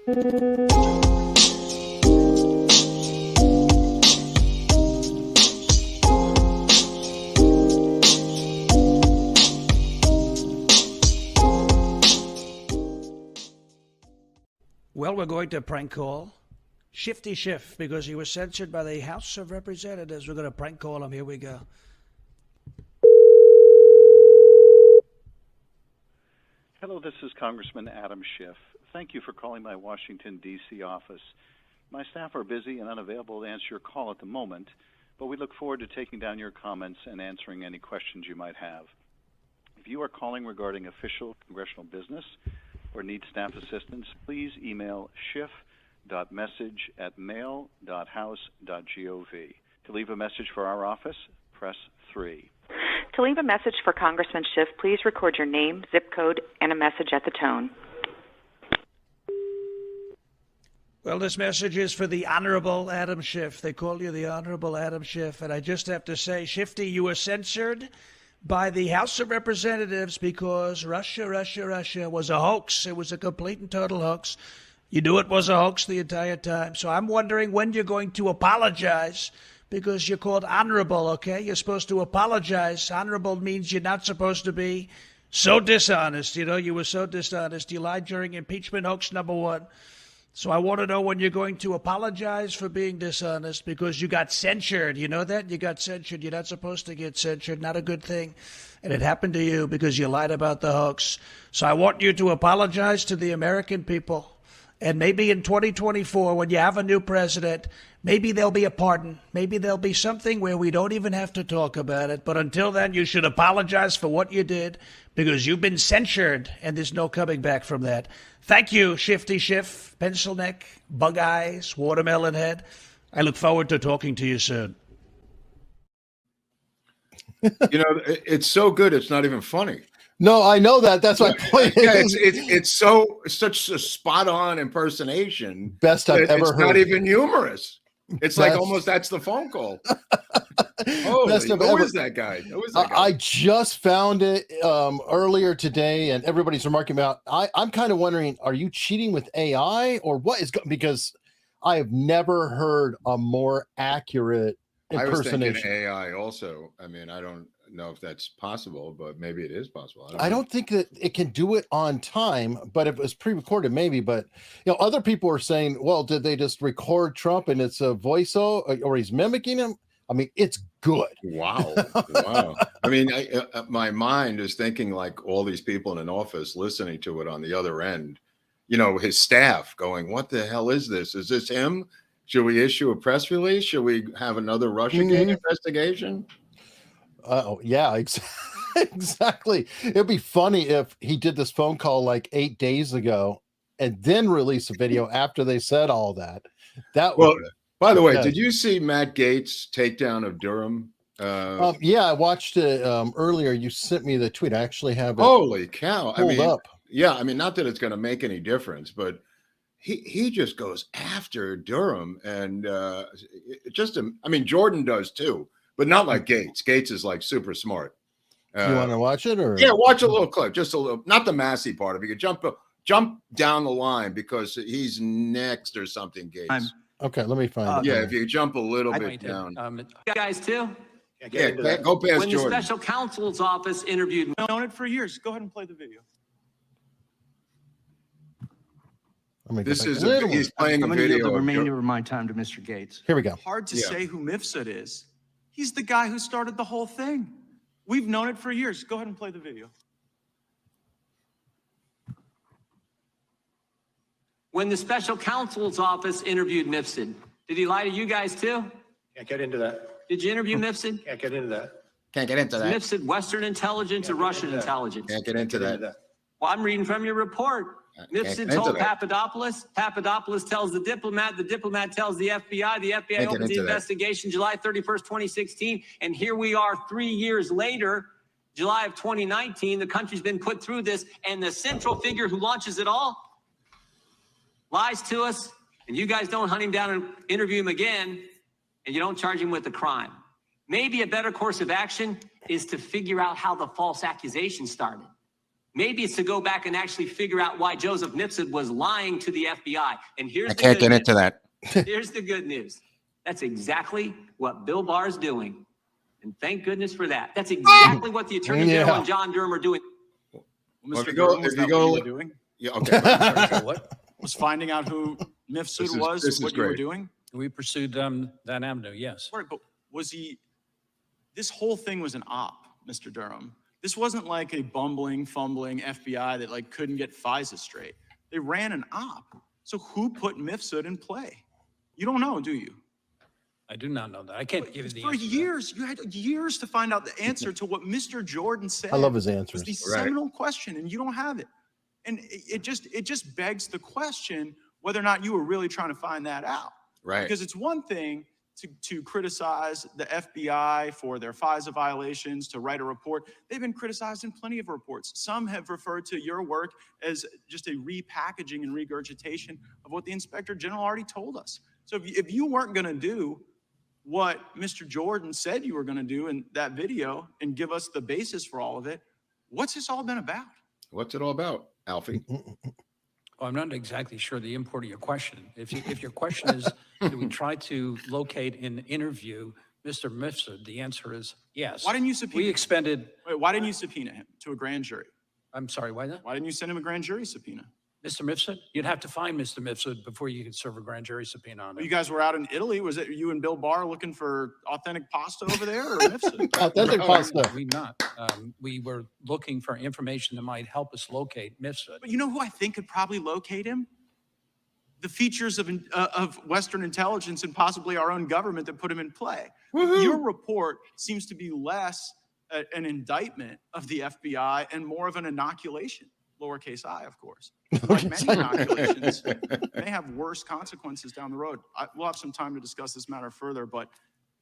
Well, we're going to prank call Shifty Schiff because he was censored by the House of Representatives. We're going to prank call him. Here we go. Hello, this is Congressman Adam Schiff. Thank you for calling my Washington, D.C. office. My staff are busy and unavailable to answer your call at the moment, but we look forward to taking down your comments and answering any questions you might have. If you are calling regarding official congressional business or need staff assistance, please email schiff.message@mail.house.gov. To leave a message for our office, press 3. To leave a message for Congressman Schiff, please record your name, zip code, and a message at the tone. Well, this message is for the Honorable Adam Schiff. They call you the Honorable Adam Schiff. And I just have to say, Shifty, you were censored by the House of Representatives because Russia was a hoax. It was a complete and total hoax. You knew it was a hoax the entire time. So I'm wondering when you're going to apologize, because you're called honorable, okay? You're supposed to apologize. Honorable means you're not supposed to be so dishonest. You know, you were so dishonest. You lied during impeachment hoax #1. So I want to know when you're going to apologize for being dishonest, because you got censured. You know that? You got censured. You're not supposed to get censured. Not a good thing. And it happened to you because you lied about the hoax. So I want you to apologize to the American people. And maybe in 2024, when you have a new president, maybe there'll be a pardon. Maybe there'll be something where we don't even have to talk about it. But until then, you should apologize for what you did, because you've been censured, and there's no coming back from that. Thank you, Shifty Schiff, pencil neck, bug eyes, watermelon head. I look forward to talking to you soon. You know, it's so good, it's not even funny. No, I know that. That's my point. Yeah, it's such a spot on impersonation. Best I've ever heard. It's not even humorous. It's like almost that's the phone call. Oh, who is that guy? I just found it earlier today, and everybody's remarking about. I'm kind of wondering, are you cheating with AI or what is because I have never heard a more accurate impersonation. I was thinking AI also. I mean, I don't know if that's possible, but maybe it is possible. I don't think that it can do it on time, but if it was pre-recorded, maybe. But other people are saying, well, did they just record Trump and it's a voiceover, or he's mimicking him? I mean, it's good. Wow. Wow. I mean, my mind is thinking like all these people in an office listening to it on the other end, his staff going, what the hell is this? Is this him? Should we issue a press release? Should we have another Russiagate investigation? Oh, yeah, exactly. It'd be funny if he did this phone call like 8 days ago and then release a video after they said all that. By the way, did you see Matt Gaetz' takedown of Durham? Yeah, I watched it earlier. You sent me the tweet. I actually have it. Holy cow. Pulled up. Yeah, I mean, not that it's going to make any difference, but he just goes after Durham. And Jordan does too. But not like Gaetz. Gaetz is like super smart. You want to watch it, or watch a little clip, just a little, not the Massey part. If you could jump down the line because he's next or something. Gaetz. Okay, let me find it. Yeah, if you jump a little bit down. You guys too. Yeah, go past when Jordan. The special counsel's office interviewed. I've known it for years. Go ahead and play the video. He's playing a video. I'm going to yield the remainder of my time to Mr. Gaetz. Here we go. Hard to say who Mifsud is. He's the guy who started the whole thing. We've known it for years. Go ahead and play the video. When the special counsel's office interviewed Mifsud, did he lie to you guys too? Can't get into that. Did you interview Mifsud? Can't get into that. Can't get into that. Mifsud Western intelligence or Russian intelligence? Can't get into that. Well, I'm reading from your report. Mifsud told Papadopoulos. Papadopoulos tells the diplomat tells the FBI. The FBI opens the investigation July 31st, 2016. And here we are 3 years later, July of 2019. The country's been put through this. And the central figure who launches it all lies to us. And you guys don't hunt him down and interview him again. And you don't charge him with the crime. Maybe a better course of action is to figure out how the false accusation started. Maybe it's to go back and actually figure out why Joseph Nipson was lying to the FBI. And here's I can't get into that. Here's the good news. That's exactly what Bill Barr is doing. And thank goodness for that. That's exactly what the Attorney General and John Durham are doing. Well, Mr. Durham, was that what you were doing? Yeah, okay. What? Was finding out who Mifsud was what you were doing? We pursued that avenue, yes. Right, but was he, this whole thing was an op, Mr. Durham. This wasn't like a bumbling, fumbling FBI that like couldn't get FISA straight. They ran an op. So who put Mifsud in play? You don't know, do you? I do not know that. I can't give you the answer. For years, you had years to find out the answer to what Mr. Jordan said. I love his answers. It was the seminal question, and you don't have it. And it just begs the question whether or not you were really trying to find that out. Right. Because it's one thing to criticize the FBI for their FISA violations, to write a report. They've been criticized in plenty of reports. Some have referred to your work as just a repackaging and regurgitation of what the Inspector General already told us. So if you weren't going to do what Mr. Jordan said you were going to do in that video and give us the basis for all of it, what's this all been about? What's it all about, Alfie? Well, I'm not exactly sure the import of your question. If your question is, do we try to locate and interview Mr. Mifsud, the answer is yes. Why didn't you subpoena? We expended. Wait, why didn't you subpoena him to a grand jury? I'm sorry, why not? Why didn't you send him a grand jury subpoena? Mr. Mifsud? You'd have to find Mr. Mifsud before you could serve a grand jury subpoena on him. You guys were out in Italy. Was it you and Bill Barr looking for authentic pasta over there, or Mifsud? Authentic pasta. We not. We were looking for information that might help us locate Mifsud. But you know who I think could probably locate him? The features of Western intelligence and possibly our own government that put him in play. Your report seems to be less an indictment of the FBI and more of an inoculation, lowercase I, of course. Like many inoculations, may have worse consequences down the road. We'll have some time to discuss this matter further, but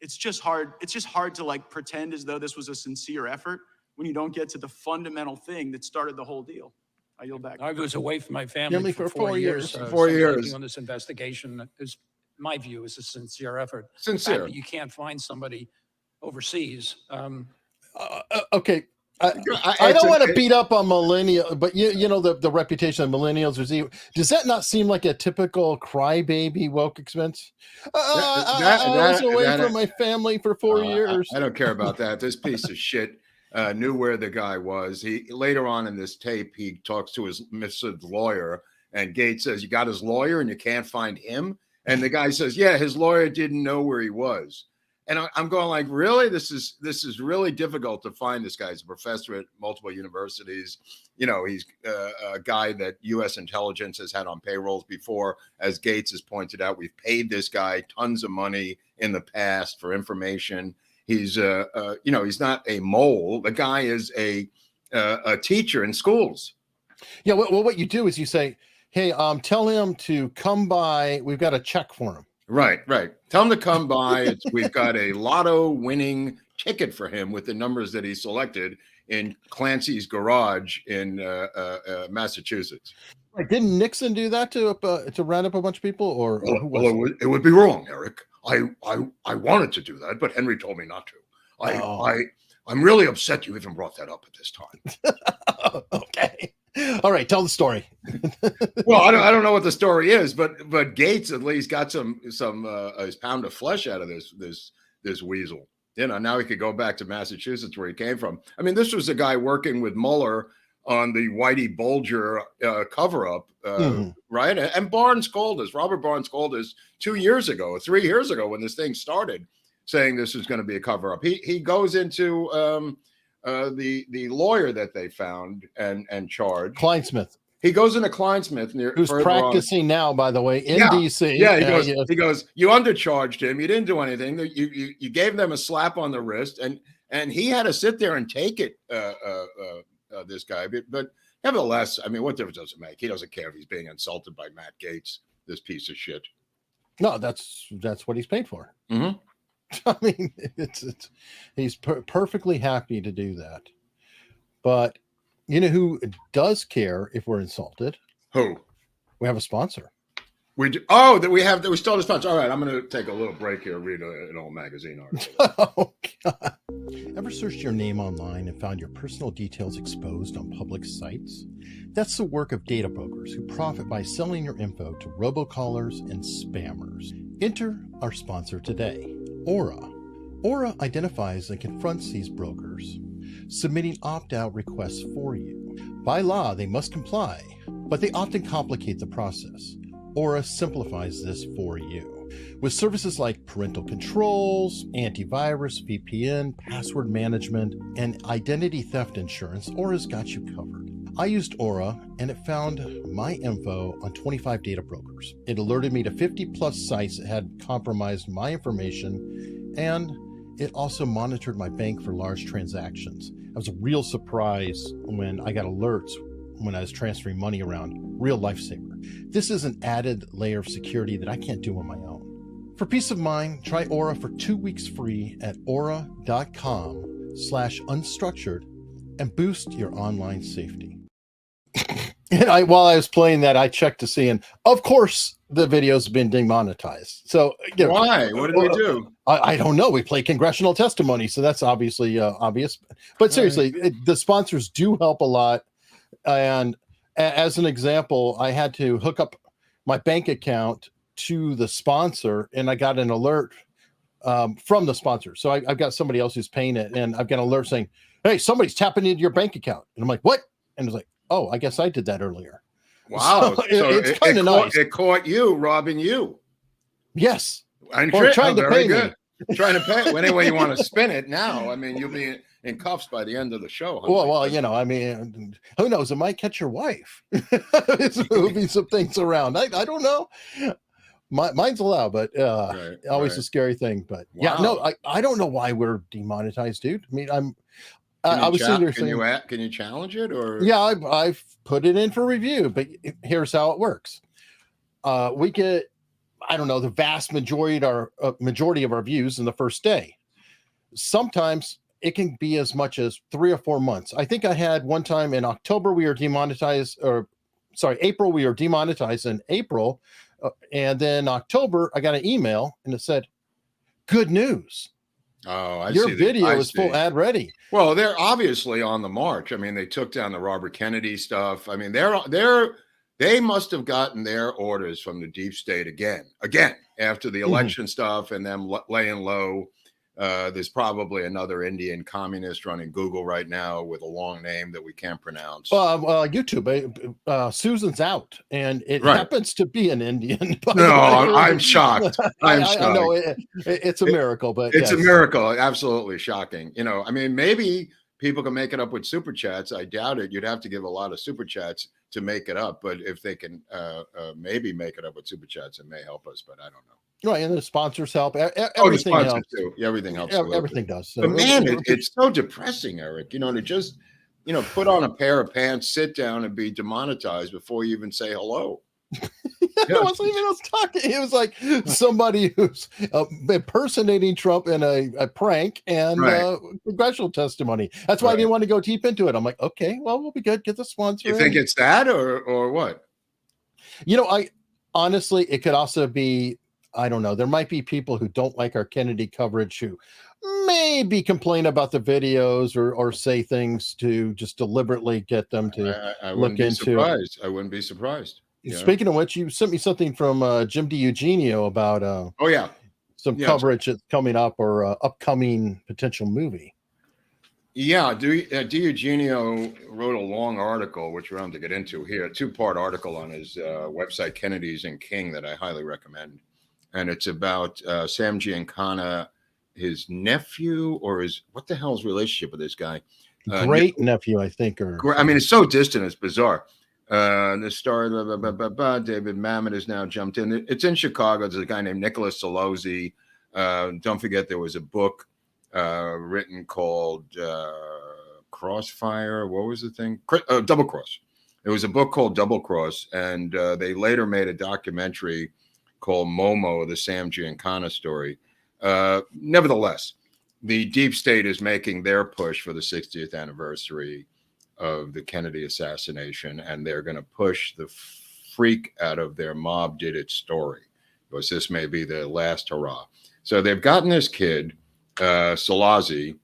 it's just hard. It's just hard to like pretend as though this was a sincere effort when you don't get to the fundamental thing that started the whole deal. I yield back. I was away from my family for 4 years. 4 years. On this investigation, is my view is a sincere effort. Sincere. You can't find somebody overseas. Okay. I don't want to beat up on millennials, but you know the reputation of millennials. Does that not seem like a typical crybaby woke expense? I was away from my family for 4 years. I don't care about that. This piece of shit knew where the guy was. He later on in this tape, he talks to his Mifsud lawyer, and Gates says, "You got his lawyer, and you can't find him." And the guy says, "Yeah, his lawyer didn't know where he was." And I'm going like, really? This is really difficult to find this guy. He's a professor at multiple universities. You know, he's a guy that U.S. intelligence has had on payrolls before. As Gates has pointed out, we've paid this guy tons of money in the past for information. He's, he's not a mole. The guy is a teacher in schools. Yeah. Well, what you do is you say, hey, tell him to come by. We've got a check for him. Right. Tell him to come by. We've got a lotto winning ticket for him with the numbers that he selected in Clancy's garage in Massachusetts. Like, didn't Nixon do that to round up a bunch of people? Or it would be wrong, Eric. I wanted to do that, but Henry told me not to. I'm really upset you even brought that up at this time. Okay. All right, tell the story. Well, I don't know what the story is, but Gates at least got some his pound of flesh out of this weasel. You know, now he could go back to Massachusetts where he came from. I mean, this was a guy working with Mueller on the Whitey Bulger cover-up, right? And Robert Barnes called us 3 years ago when this thing started, saying this was going to be a cover-up. He goes into the lawyer that they found and charged. Kleinsmith. He goes into Kleinsmith who's practicing now, by the way, in DC. Yeah, he goes, you undercharged him. You didn't do anything. You gave them a slap on the wrist, and he had to sit there and take it. This guy, but nevertheless, I mean, what difference does it make? He doesn't care if he's being insulted by Matt Gaetz, this piece of shit. No, that's what he's paid for. Mm-hmm. I mean, he's perfectly happy to do that. But you know who does care if we're insulted? Who? We have a sponsor. We do. Oh, that we still have a sponsor. All right, I'm going to take a little break here, read an old magazine article. Oh, God. Ever searched your name online and found your personal details exposed on public sites? That's the work of data brokers who profit by selling your info to robocallers and spammers. Enter our sponsor today, Aura. Aura identifies and confronts these brokers, submitting opt-out requests for you. By law, they must comply, but they often complicate the process. Aura simplifies this for you. With services like parental controls, antivirus, VPN, password management, and identity theft insurance, Aura's got you covered. I used Aura and it found my info on 25 data brokers. It alerted me to 50 plus sites that had compromised my information, and it also monitored my bank for large transactions. I was a real surprise when I got alerts when I was transferring money around. Real lifesaver. This is an added layer of security that I can't do on my own. For peace of mind, try Aura for 2 weeks free at aura.com/unstructured and boost your online safety. And while I was playing that, I checked to see, and of course, the video's been demonetized. So, you know, why? What did we do? I don't know. We play congressional testimony, so that's obviously obvious. But seriously, the sponsors do help a lot. And as an example, I had to hook up my bank account to the sponsor, and I got an alert from the sponsor. So I've got somebody else who's paying it, and I've got an alert saying, "Hey, somebody's tapping into your bank account." And I'm like, "What?" And it's like, "Oh, I guess I did that earlier." Wow. So it's kind of nice. It caught you robbing you. Yes. Or trying to pay me. Trying to pay. Any way you want to spin it now. I mean, you'll be in cuffs by the end of the show. Well, you know, I mean, who knows? It might catch your wife. It's moving some things around. I don't know. Mine's allowed, but always a scary thing. But yeah, no, I don't know why we're demonetized, dude. I mean, I was sitting there saying, can you challenge it? Or yeah, I've put it in for review, but here's how it works. We get, I don't know, the vast majority of our views in the first day. Sometimes it can be as much as 3 or 4 months. I think I had one time in October we were demonetized, April we were demonetized in April, and then October I got an email and it said, "Good news. Oh, your video is full ad ready." Well, they're obviously on the march. I mean, they took down the Robert Kennedy stuff. I mean, they must have gotten their orders from the deep state again after the election stuff and them laying low. There's probably another Indian communist running Google right now with a long name that we can't pronounce. YouTube. Susan's out, and it happens to be an Indian. No, I'm shocked. I'm shocked. I know it's a miracle, but it's a miracle. Absolutely shocking. You know, I mean, maybe people can make it up with super chats. I doubt it. You'd have to give a lot of super chats to make it up. But if they can maybe make it up with super chats, it may help us. But I don't know. Right, and the sponsors help. Everything helps too. Yeah, everything helps. Everything does. So but man, it's so depressing, Eric. You know, to just put on a pair of pants, sit down, and be demonetized before you even say hello. It wasn't even us talking. It was like somebody who's impersonating Trump in a prank and congressional testimony. That's why I didn't want to go deep into it. I'm like, okay, well, we'll be good. Get the sponsor. You think it's that or what? You know, I honestly, it could also be. I don't know. There might be people who don't like our Kennedy coverage who maybe complain about the videos or say things to just deliberately get them to look into. I wouldn't be surprised. Speaking of which, you sent me something from Jim DiEugenio about some coverage that's coming up or upcoming potential movie. Yeah, DiEugenio wrote a long article, which we're going to get into here, a 2-part article on his website, Kennedys and King, that I highly recommend. And it's about Sam Giancana, his nephew, or what the hell's relationship with this guy? Great nephew, I think. I mean, it's so distant, it's bizarre. The star, David Mamet has now jumped in. It's in Chicago. There's a guy named Nicholas Solozzi. Don't forget, there was a book written called Crossfire. What was the thing? Double Cross. It was a book called Double Cross, and they later made a documentary called Momo, the Sam Giancana story. Nevertheless, the deep state is making their push for the 60th anniversary of the Kennedy assassination, and they're going to push the freak out of their mob did it story, because this may be the last hurrah. So they've gotten this kid, Solozzi,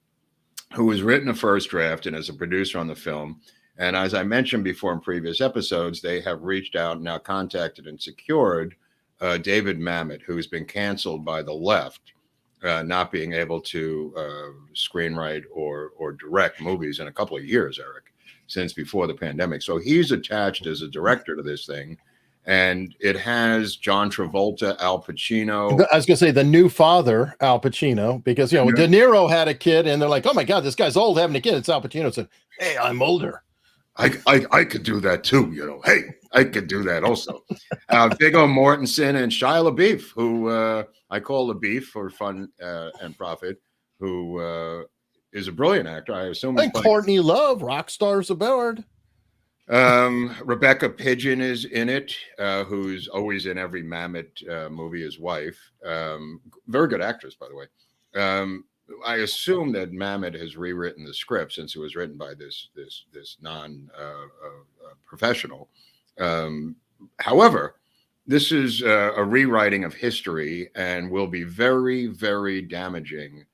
who has written a first draft and is a producer on the film. And as I mentioned before in previous episodes, they have reached out and now contacted and secured David Mamet, who has been canceled by the left, not being able to screenwrite or direct movies in a couple of years, Eric, since before the pandemic. So he's attached as a director to this thing. And it has John Travolta, Al Pacino. I was going to say the new father, Al Pacino, because, you know, De Niro had a kid and they're like, oh my God, this guy's old having a kid. It's Al Pacino said, hey, I'm older. I could do that too, you know. Hey, I could do that also. Viggo Mortensen and Shia LaBeouf, who I call LaBeouf for fun and profit, who is a brilliant actor. I assume. And Courtney Love, rock stars aboard. Rebecca Pidgeon is in it, who's always in every Mamet movie, his wife. Very good actress, by the way. I assume that Mamet has rewritten the script since it was written by this non professional. However, this is a rewriting of history and will be very, very damaging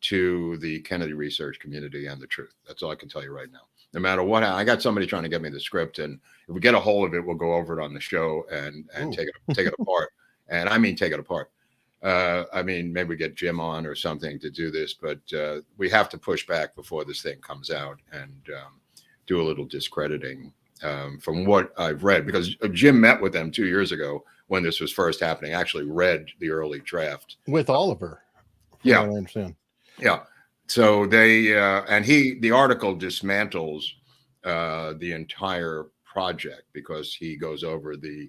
to the Kennedy research community and the truth. That's all I can tell you right now. No matter what, I got somebody trying to get me the script, and if we get a hold of it, we'll go over it on the show and take it apart. And I mean, take it apart. I mean, maybe we get Jim on or something to do this, but we have to push back before this thing comes out and do a little discrediting from what I've read, because Jim met with them 2 years ago when this was first happening, actually read the early draft. With Oliver. Yeah. I understand. Yeah. So they, the article dismantles the entire project because he goes over the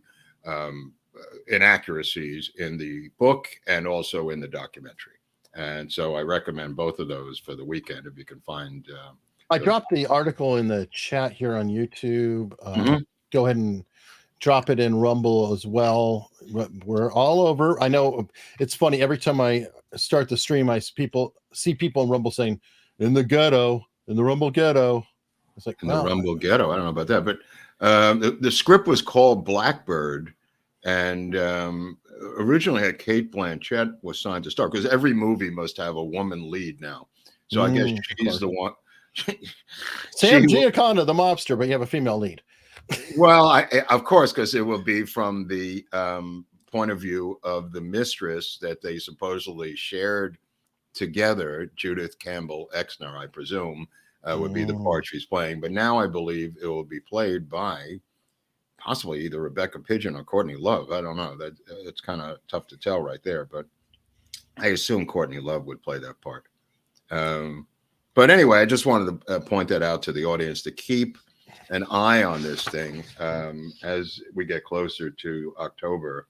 inaccuracies in the book and also in the documentary. And so I recommend both of those for the weekend if you can find. I dropped the article in the chat here on YouTube. Go ahead and drop it in Rumble as well. We're all over. I know it's funny. Every time I start the stream, I see people in Rumble saying, in the ghetto, in the Rumble ghetto. It's like, in the Rumble ghetto. I don't know about that, but the script was called Blackbird. And originally had Kate Blanchett was signed to star, because every movie must have a woman lead now. So I guess she's the one. Sam Giancana, the mobster, but you have a female lead. Well, of course, because it will be from the point of view of the mistress that they supposedly shared together. Judith Campbell Exner, I presume, would be the part she's playing. But now I believe it will be played by possibly either Rebecca Pidgeon or Courtney Love. I don't know. It's kind of tough to tell right there, but I assume Courtney Love would play that part. But anyway, I just wanted to point that out to the audience to keep an eye on this thing as we get closer to October,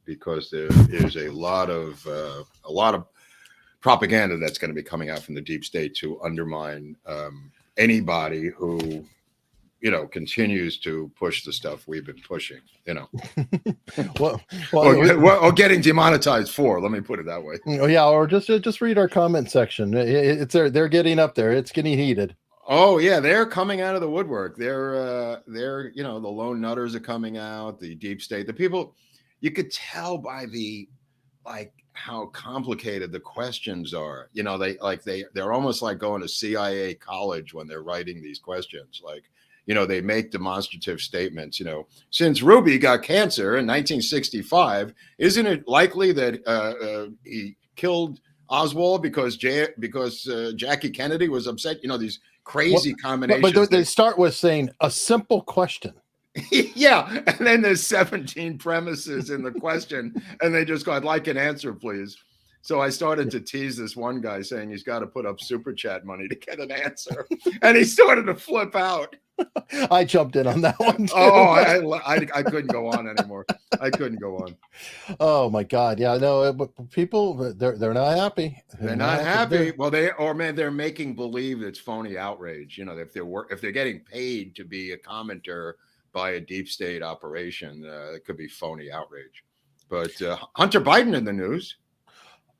because there is a lot of propaganda that's going to be coming out from the deep state to undermine anybody who, you know, continues to push the stuff we've been pushing, you know, or getting demonetized for. Let me put it that way. Oh yeah, or just read our comment section. It's they're getting up there. It's getting heated. Oh yeah, they're coming out of the woodwork. They're you know, the lone nutters are coming out. The deep state, the people, you could tell by the how complicated the questions are. You know, they're almost like going to CIA college when they're writing these questions. Like, you know, they make demonstrative statements, you know, since Ruby got cancer in 1965, isn't it likely that he killed Oswald because Jackie Kennedy was upset? You know, these crazy combinations. But they start with saying a simple question. Yeah. And then there's 17 premises in the question, and they just go, I'd like an answer, please. So I started to tease this one guy saying he's got to put up super chat money to get an answer. And he started to flip out. I jumped in on that one too. Oh, I couldn't go on anymore. I couldn't go on. Oh my God. Yeah, no, but people, they're not happy. They're not happy. Well, they're making believe it's phony outrage. You know, if they're getting paid to be a commenter by a deep state operation, it could be phony outrage. But Hunter Biden in the news.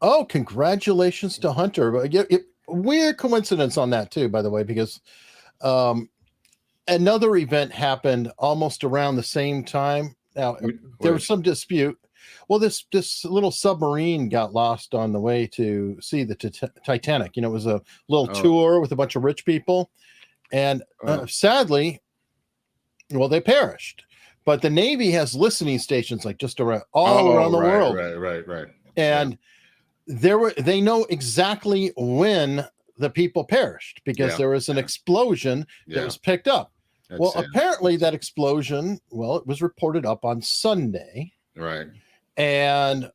Oh, congratulations to Hunter. Weird coincidence on that too, by the way, because another event happened almost around the same time. Now, there was some dispute. Well, this little submarine got lost on the way to see the Titanic. You know, it was a little tour with a bunch of rich people, and sadly, well, they perished. But the Navy has listening stations like just around around the world. Right. And they know exactly when the people perished because there was an explosion that was picked up. That's apparently that explosion, it was reported up on Sunday. Right. And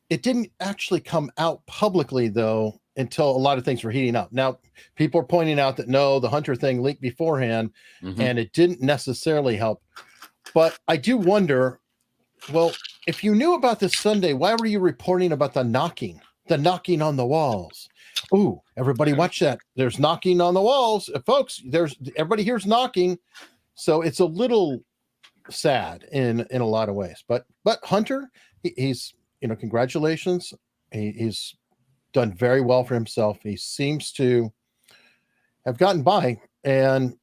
it didn't actually come out publicly, though, until a lot of things were heating up. Now, people are pointing out that, no, the Hunter thing leaked beforehand, and it didn't necessarily help. But I do wonder, well, if you knew about this Sunday, why were you reporting about the knocking on the walls? Ooh, everybody watch that. There's knocking on the walls. Folks, everybody here's knocking. So it's a little sad in a lot of ways. But Hunter, he's, congratulations. He's done very well for himself. He seems to have gotten by. And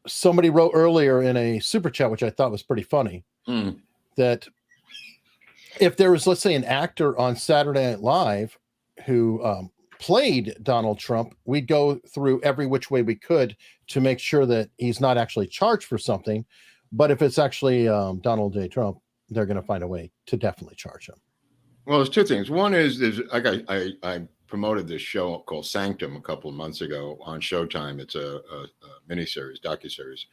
somebody wrote earlier in a super chat, which I thought was pretty funny, that if there was, let's say, an actor on Saturday Night Live who played Donald Trump, we'd go through every which way we could to make sure that he's not actually charged for something. But if it's actually Donald J. Trump, they're going to find a way to definitely charge him. Well, there's two things. One is I promoted this show called Sanctum a couple of months ago on Showtime. It's a miniseries, docuseries,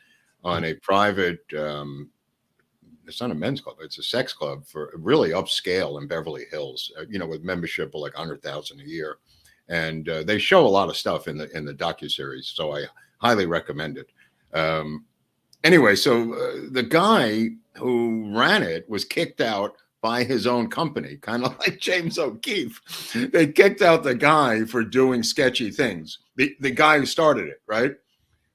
on a private. It's not a men's club; it's a sex club for really upscale in Beverly Hills. With membership of like 100,000 a year, and they show a lot of stuff in the docuseries. So I highly recommend it. Anyway, so the guy who ran it was kicked out by his own company, kind of like James O'Keefe. They kicked out the guy for doing sketchy things. The guy who started it, right?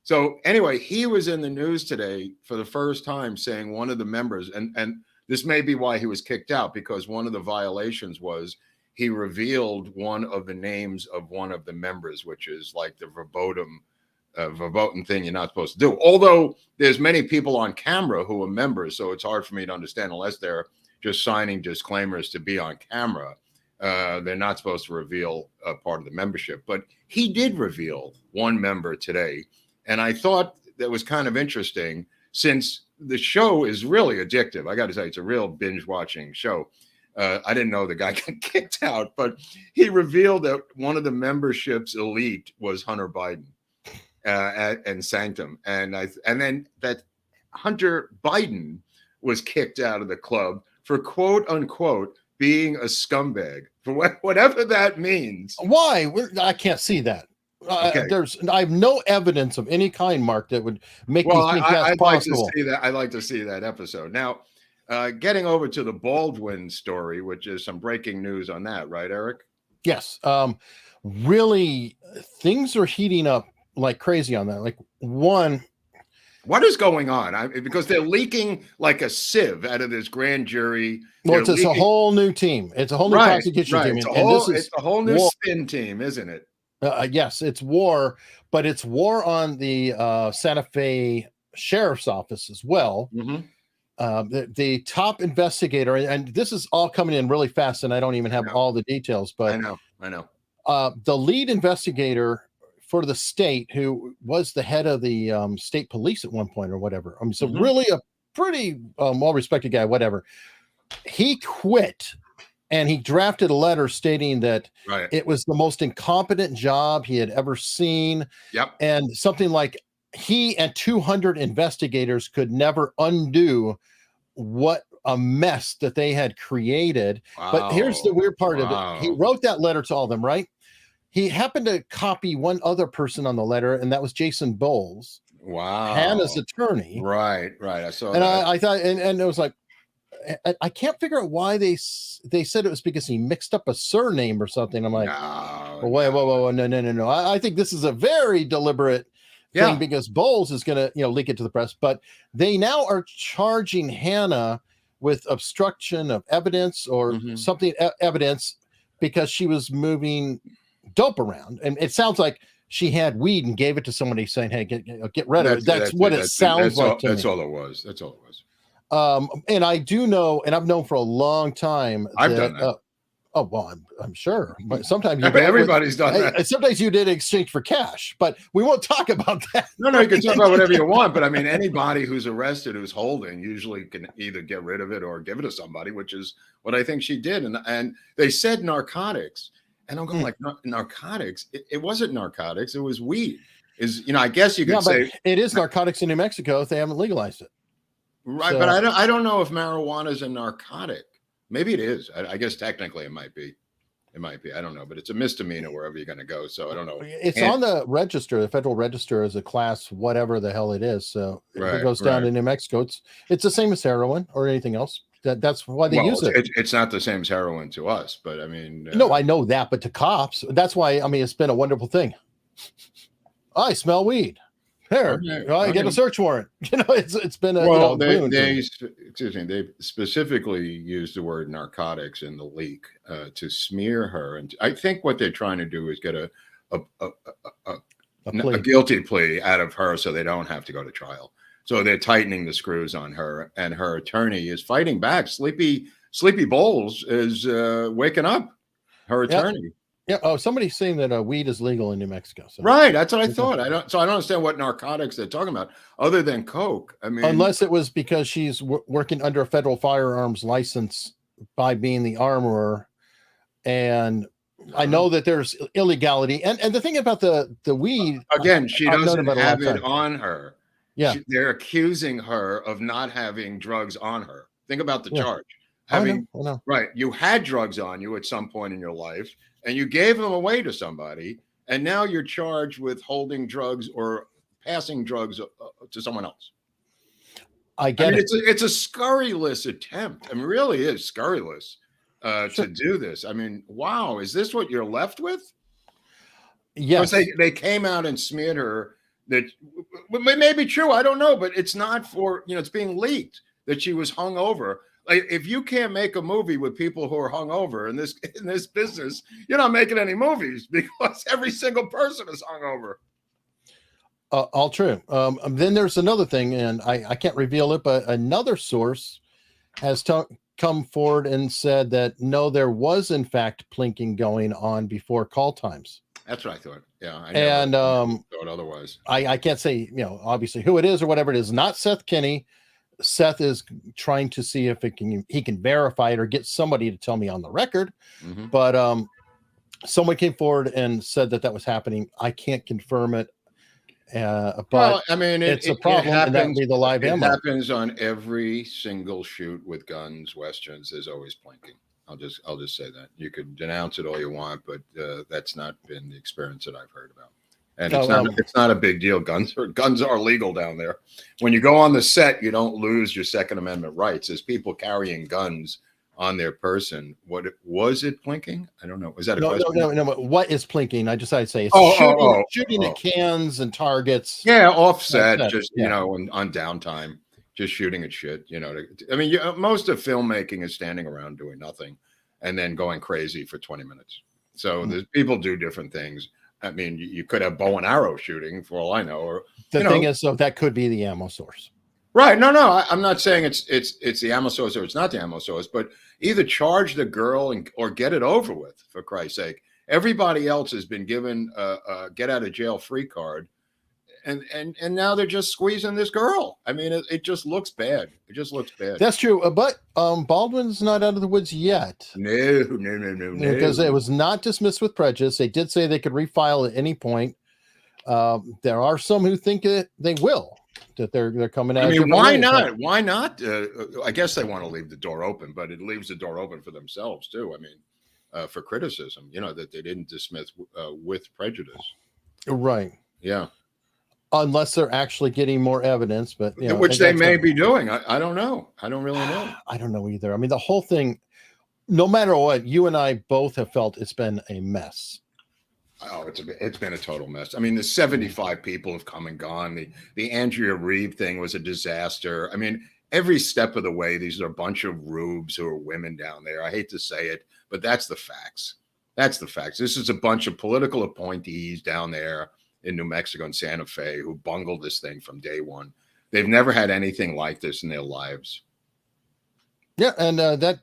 So anyway, he was in the news today for the first time saying one of the members, and this may be why he was kicked out, because one of the violations was he revealed one of the names of one of the members, which is like the verboten thing you're not supposed to do. Although there's many people on camera who are members, so it's hard for me to understand unless they're just signing disclaimers to be on camera. They're not supposed to reveal a part of the membership. But he did reveal one member today. And I thought that was kind of interesting, since the show is really addictive. I got to say, it's a real binge watching show. I didn't know the guy got kicked out, but he revealed that one of the membership's elite was Hunter Biden and Sanctum. And then that Hunter Biden was kicked out of the club for quote unquote being a scumbag, for whatever that means. Why? I can't see that. Okay. I have no evidence of any kind, Mark, that would make me think that's possible. I'd like to see that episode. Now, getting over to the Baldwin story, which is some breaking news on that, right, Eric? Yes. Really, things are heating up like crazy on that. Like, what is going on? Because they're leaking like a sieve out of this grand jury. Well, it's a whole new team. It's a whole new prosecution team. It's a whole new spin team, isn't it? Yes, it's war, but it's war on the Santa Fe Sheriff's Office as well. The top investigator, and this is all coming in really fast, and I don't even have all the details, but I know. The lead investigator for the state, who was the head of the state police at one point or whatever. I mean, so really a pretty well-respected guy, whatever. He quit, and he drafted a letter stating that it was the most incompetent job he had ever seen. And something like he and 200 investigators could never undo what a mess that they had created. But here's the weird part of it. He wrote that letter to all of them, right? He happened to copy one other person on the letter, and that was Jason Bowles, Hannah's attorney. Right. I saw that. I thought, and it was like, I can't figure out why they said it was because he mixed up a surname or something. I'm like, whoa, no. I think this is a very deliberate thing, because Bowles is going to, leak it to the press. But they now are charging Hannah with obstruction of evidence or something evidence, because she was moving dope around, and it sounds like she had weed and gave it to somebody saying, hey, get rid of it. That's what it sounds like. That's all it was. And I do know, and I've known for a long time. I've done that. Oh, well, I'm sure. But sometimes you do everybody's done that. Sometimes you did exchange for cash, but we won't talk about that. No, you can talk about whatever you want. But I mean, anybody who's arrested who's holding usually can either get rid of it or give it to somebody, which is what I think she did. And they said narcotics. And I'm going like, narcotics? It wasn't narcotics. It was weed. I guess you could say. It is narcotics in New Mexico if they haven't legalized it. Right. So, but I don't know if marijuana is a narcotic. Maybe it is. I guess technically it might be. It might be. I don't know. But it's a misdemeanor wherever you're going to go. So I don't know. It's on the register, the federal register, as a class, whatever the hell it is. So if it goes down to New Mexico, it's the same as heroin or anything else. That's why they use it. It's not the same as heroin to us, but I mean. No, I know that. But to cops, that's why, I mean, it's been a wonderful thing. I smell weed. There, I get a search warrant. It's been a they specifically used the word narcotics in the leak to smear her, and I think what they're trying to do is get a guilty plea out of her, so they don't have to go to trial. So they're tightening the screws on her, and her attorney is fighting back. Sleepy Bowles is waking up. Her attorney. Yep. Yeah. Oh, somebody's saying that weed is legal in New Mexico. So. Right. That's what I thought. I don't understand what narcotics they're talking about other than coke. I mean, unless it was because she's working under a federal firearms license by being the armorer. And I know that there's illegality. And the thing about the weed. Again, she doesn't have it on her. Yeah. They're accusing her of not having drugs on her. Think about the charge. I know. Right. You had drugs on you at some point in your life. And you gave them away to somebody, and now you're charged with holding drugs or passing drugs to someone else. I mean, it's a scurrilous attempt. I mean, really is scurrilous to do this. I mean, wow, is this what you're left with? Yes. They came out and smeared her. That may be true. I don't know, but it's not for, it's being leaked that she was hung over. Like, if you can't make a movie with people who are hungover in this business, you're not making any movies because every single person is hungover. All true. Then there's another thing, and I can't reveal it, but another source has come forward and said that no, there was in fact plinking going on before call times. That's what I thought. Yeah, I thought otherwise. I can't say obviously who it is or whatever it is. Not Seth Kinney. Seth is trying to see if he can verify it or get somebody to tell me on the record. Mm-hmm. But someone came forward and said that was happening. I can't confirm it. But I mean, it's a problem. And that would be the live ammo. It happens on every single shoot with guns, westerns. There's always plinking. I'll just say that. You could denounce it all you want, but that's not been the experience that I've heard about. And it's not a big deal. Guns are legal down there. When you go on the set, you don't lose your Second Amendment rights. There's people carrying guns on their person. What was it plinking? I don't know. Was that a question? No. What is plinking? I decided to say it's shooting at cans and targets. Yeah, offset. On downtime, just shooting at shit. Most of filmmaking is standing around doing nothing, and then going crazy for 20 minutes. So people do different things. I mean, you could have bow and arrow shooting for all I know. Or the thing is, so that could be the ammo source. Right. No. I'm not saying it's the ammo source or it's not the ammo source, but either charge the girl or get it over with, for Christ's sake. Everybody else has been given a get out of jail free card. And now they're just squeezing this girl. I mean, it just looks bad. It just looks bad. That's true. But Baldwin's not out of the woods yet. No. Because it was not dismissed with prejudice. They did say they could refile at any point. There are some who think that they will, that they're coming out. I mean, why not? Why not? I guess they want to leave the door open, but it leaves the door open for themselves too. I mean, for criticism, that they didn't dismiss with prejudice. Right. Yeah. Unless they're actually getting more evidence, but which they may be doing. I don't know. I don't really know. I don't know either. I mean, the whole thing, no matter what, you and I both have felt it's been a mess. Oh, it's been a total mess. I mean, the 75 people have come and gone. The Andrea Reeve thing was a disaster. I mean, every step of the way, these are a bunch of rubes who are women down there. I hate to say it, but that's the facts. That's the facts. This is a bunch of political appointees down there in New Mexico and Santa Fe who bungled this thing from day one. They've never had anything like this in their lives. Yeah, and that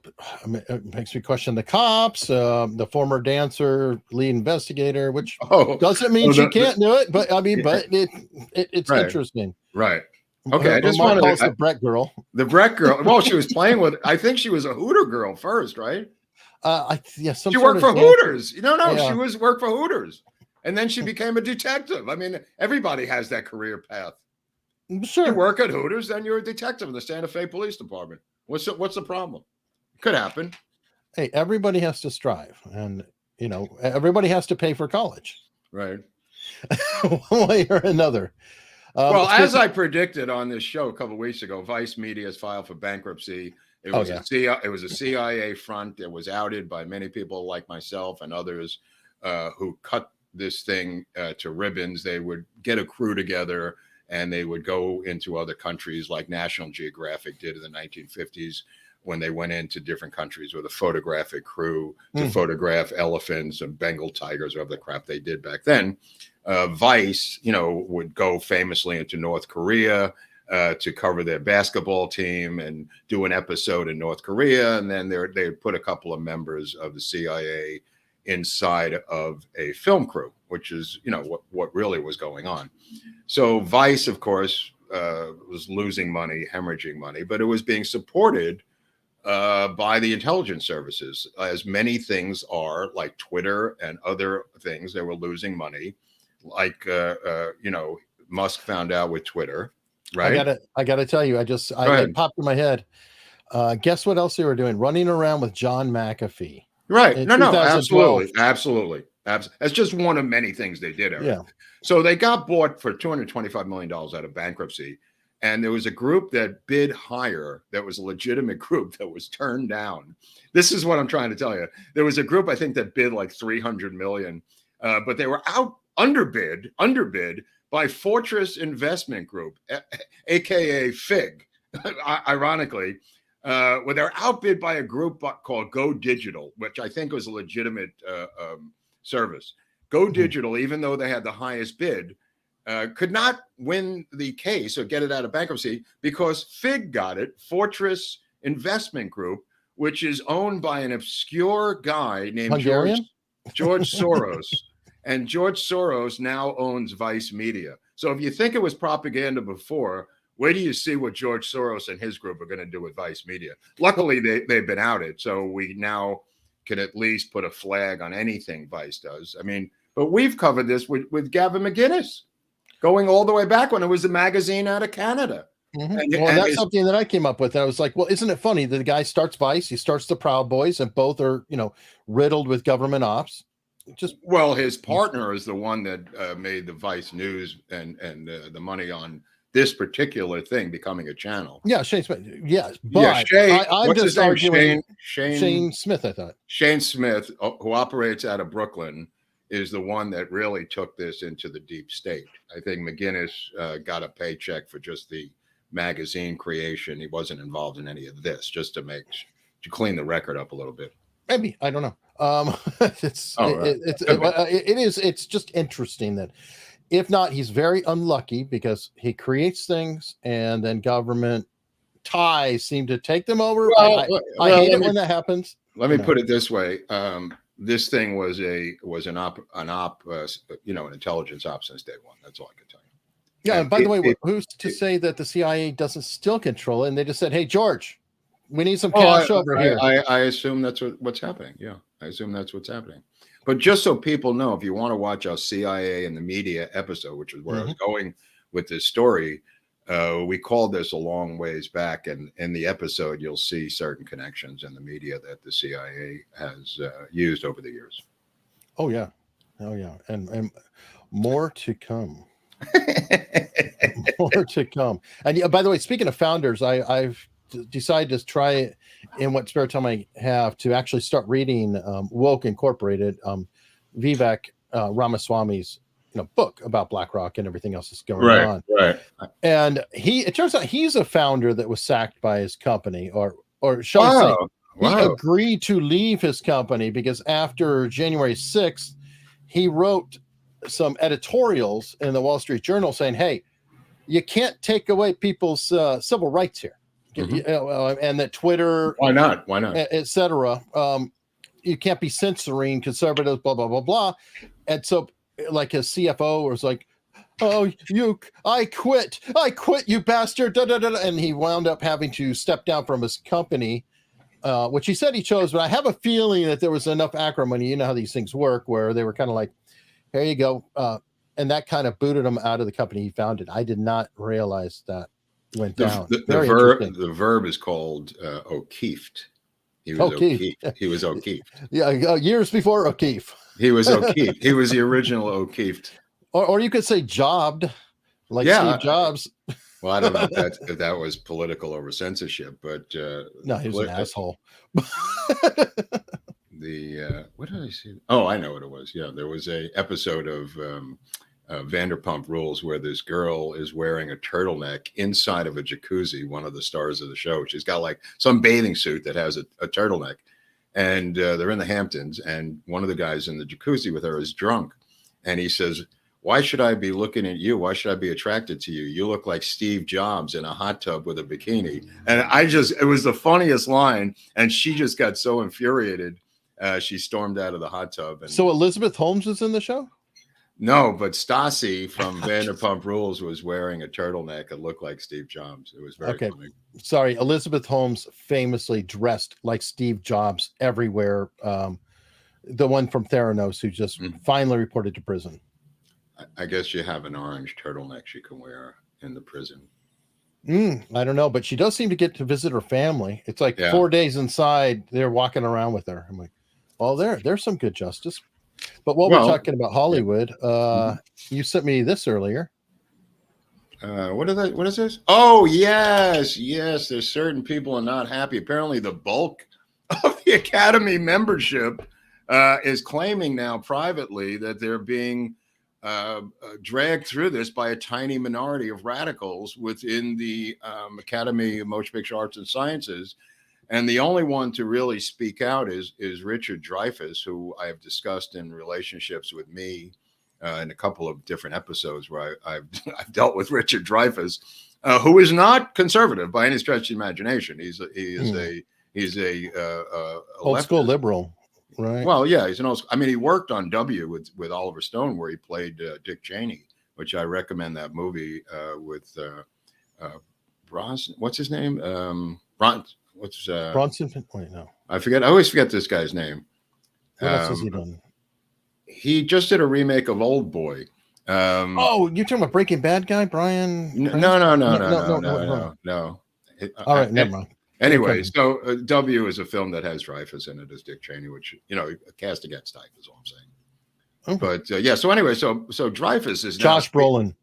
makes me question the cops, the former dancer, lead investigator, which doesn't mean she can't do it, but I mean, but it's right. interesting. Right. Okay, I just Mark wanted calls to, the Brett girl. the Brett girl. Well, she was playing with. I think she was a Hooter girl first, right? Some she sort worked for dancer. Hooters. No, Yeah. she was worked for Hooters, and then she became a detective. I mean, everybody has that career path. Sure. You work at Hooters, then you're a detective in the Santa Fe Police Department. What's the problem? Could happen. Hey, everybody has to strive, and everybody has to pay for college, right? One way or another. Well, as I predicted on this show a couple of weeks ago, Vice Media has filed for bankruptcy. It was a CIA front that was outed by many people like myself and others who cut this thing to ribbons. They would get a crew together and they would go into other countries like National Geographic did in the 1950s when they went into different countries with a photographic crew to photograph elephants and Bengal tigers, whatever the crap they did back then. Vice, would go famously into North Korea to cover their basketball team and do an episode in North Korea. And then they put a couple of members of the CIA inside of a film crew, which is, what really was going on. So Vice, of course, was losing money, hemorrhaging money, but it was being supported by the intelligence services, as many things are, like Twitter and other things. They were losing money. Like, Musk found out with Twitter, right? I gotta tell you, it popped in my head. Guess what else they were doing? Running around with John McAfee. Right. No, absolutely. That's just one of many things they did, Eric. Yeah. So they got bought for $225 million out of bankruptcy. And there was a group that bid higher, that was a legitimate group, that was turned down. This is what I'm trying to tell you. There was a group, I think, that bid like $300 million, but they were underbid by Fortress Investment Group, aka FIG, ironically, where they're outbid by a group called Go Digital, which I think was a legitimate service. Go Digital, even though they had the highest bid, could not win the case or get it out of bankruptcy because FIG got it, Fortress Investment Group, which is owned by an obscure guy named George Soros. And George Soros now owns Vice Media. So if you think it was propaganda before, where do you see what George Soros and his group are going to do with Vice Media? Luckily, they've been outed, so we now can at least put a flag on anything Vice does. I mean, but we've covered this with Gavin McInnes, going all the way back when it was a magazine out of Canada. And that's something that I came up with. I was like, well, isn't it funny that the guy starts Vice, he starts the Proud Boys, and both are, riddled with government ops. Well, his partner is the one that made the Vice News and the money on this particular thing becoming a channel. Yeah, Shane Smith. Yes, but I'm just arguing Shane Smith. I thought Shane Smith, who operates out of Brooklyn, is the one that really took this into the deep state. I think McInnes got a paycheck for just the magazine creation. He wasn't involved in any of this, just to clean the record up a little bit. Maybe, I don't know. It's just interesting that, if not, he's very unlucky because he creates things and then government ties seem to take them over. I hate it when that happens. Let me put it this way. This thing was an intelligence op since day one. That's all I can tell you. Yeah. And by the way, who's to say that the CIA doesn't still control it? And they just said, "Hey, George, we need some cash over here." I assume that's what's happening. Yeah, I assume that's what's happening. But just so people know, if you want to watch our CIA and the media episode, which is where I was going with this story, we called this a long ways back. And in the episode, you'll see certain connections in the media that the CIA has used over the years. Oh, yeah. And more to come. More to come. And by the way, speaking of founders, I've decided to try in what spare time I have to actually start reading Woke Incorporated, Vivek Ramaswamy's book about BlackRock and everything else that's going on. Right. And it turns out he's a founder that was sacked by his company, or shall I say, he agreed to leave his company because after January 6th, he wrote some editorials in the Wall Street Journal saying, "Hey, you can't take away people's civil rights here." and that Twitter, why not, etc. You can't be censoring conservatives, blah blah blah blah. And so, like his CFO was like, "Oh, I quit, you bastard!" Da, da, da, da. And he wound up having to step down from his company, which he said he chose. But I have a feeling that there was enough acrimony. You know how these things work, where they were kind of like, "Here you go," and that kind of booted him out of the company he founded. I did not realize that went down. The verb is called O'Keefed. He was O'Keefe. He was O'Keefe. Yeah, years before O'Keefe. He was O'Keefe. He was the original O'Keefe. Or you could say jobbed, like Steve Jobs. Well, I don't know if that was political over censorship, but no, he was an asshole. What did I see? Oh, I know what it was. Yeah, there was a episode of Vanderpump Rules where this girl is wearing a turtleneck inside of a jacuzzi, one of the stars of the show. She's got like some bathing suit that has a turtleneck, and they're in the Hamptons, and one of the guys in the jacuzzi with her is drunk, and he says, "Why should I be looking at you? Why should I be attracted to you? You look like Steve Jobs in a hot tub with a bikini." And it was the funniest line, and she just got so infuriated. She stormed out of the hot tub. And so Elizabeth Holmes was in the show? No, but Stassi from Vanderpump Rules was wearing a turtleneck that looked like Steve Jobs. It was very funny. Sorry, Elizabeth Holmes famously dressed like Steve Jobs everywhere. The one from Theranos who just finally reported to prison. I guess you have an orange turtleneck she can wear in the prison. I don't know, but she does seem to get to visit her family. It's like 4 days inside, they're walking around with her. I'm like, well, there's some good justice. But while we're talking about Hollywood, you sent me this earlier. What is this? Oh, yes. There's certain people are not happy. Apparently, the bulk of the Academy membership is claiming now privately that they're being dragged through this by a tiny minority of radicals within the Academy of Motion Picture Arts and Sciences. And the only one to really speak out is Richard Dreyfuss, who I have discussed in relationships with me in a couple of different episodes where I've dealt with Richard Dreyfuss, who is not conservative by any stretch of the imagination. He's a old school liberal, right? Well, yeah, he's an old. I mean, he worked on W with Oliver Stone, where he played Dick Cheney, which I recommend that movie with Bronson. What's his name? Bronson? Wait, no. I forget. I always forget this guy's name. What else has he done? He just did a remake of Old Boy. You're talking about Breaking Bad guy, Brian? No. All right, never mind. Anyway, so W is a film that has Dreyfuss in it as Dick Cheney, which cast against type is all I'm saying. Okay. But So anyway, so Dreyfuss is Josh Brolin.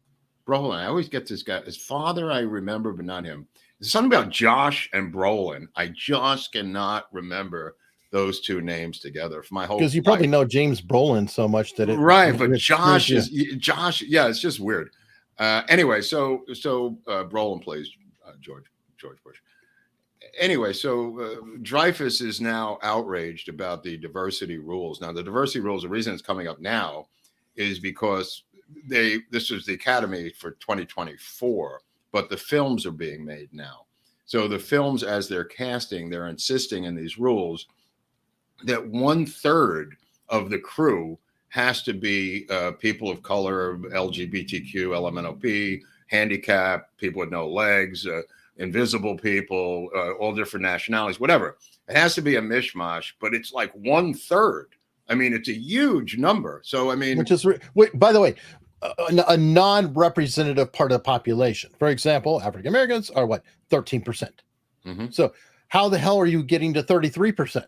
Brolin. I always get this guy. His father, I remember, but not him. There's something about Josh and Brolin. I just cannot remember those two names together for my whole. Because you probably know James Brolin so much that but Josh is Josh. Yeah, it's just weird. Anyway, so Brolin plays George Bush. Anyway, so Dreyfuss is now outraged about the diversity rules. Now, the diversity rules, the reason it's coming up now is because this is the Academy for 2024. But the films are being made now. So the films, as they're casting, they're insisting in these rules that 1/3 of the crew has to be people of color, LGBTQ, LMNOP, handicapped, people with no legs, invisible people, all different nationalities, whatever. It has to be a mishmash, but it's like 1/3. I mean, it's a huge number. So, I mean, which is, by the way, a non-representative part of the population. For example, African Americans are 13%. So how the hell are you getting to 33%?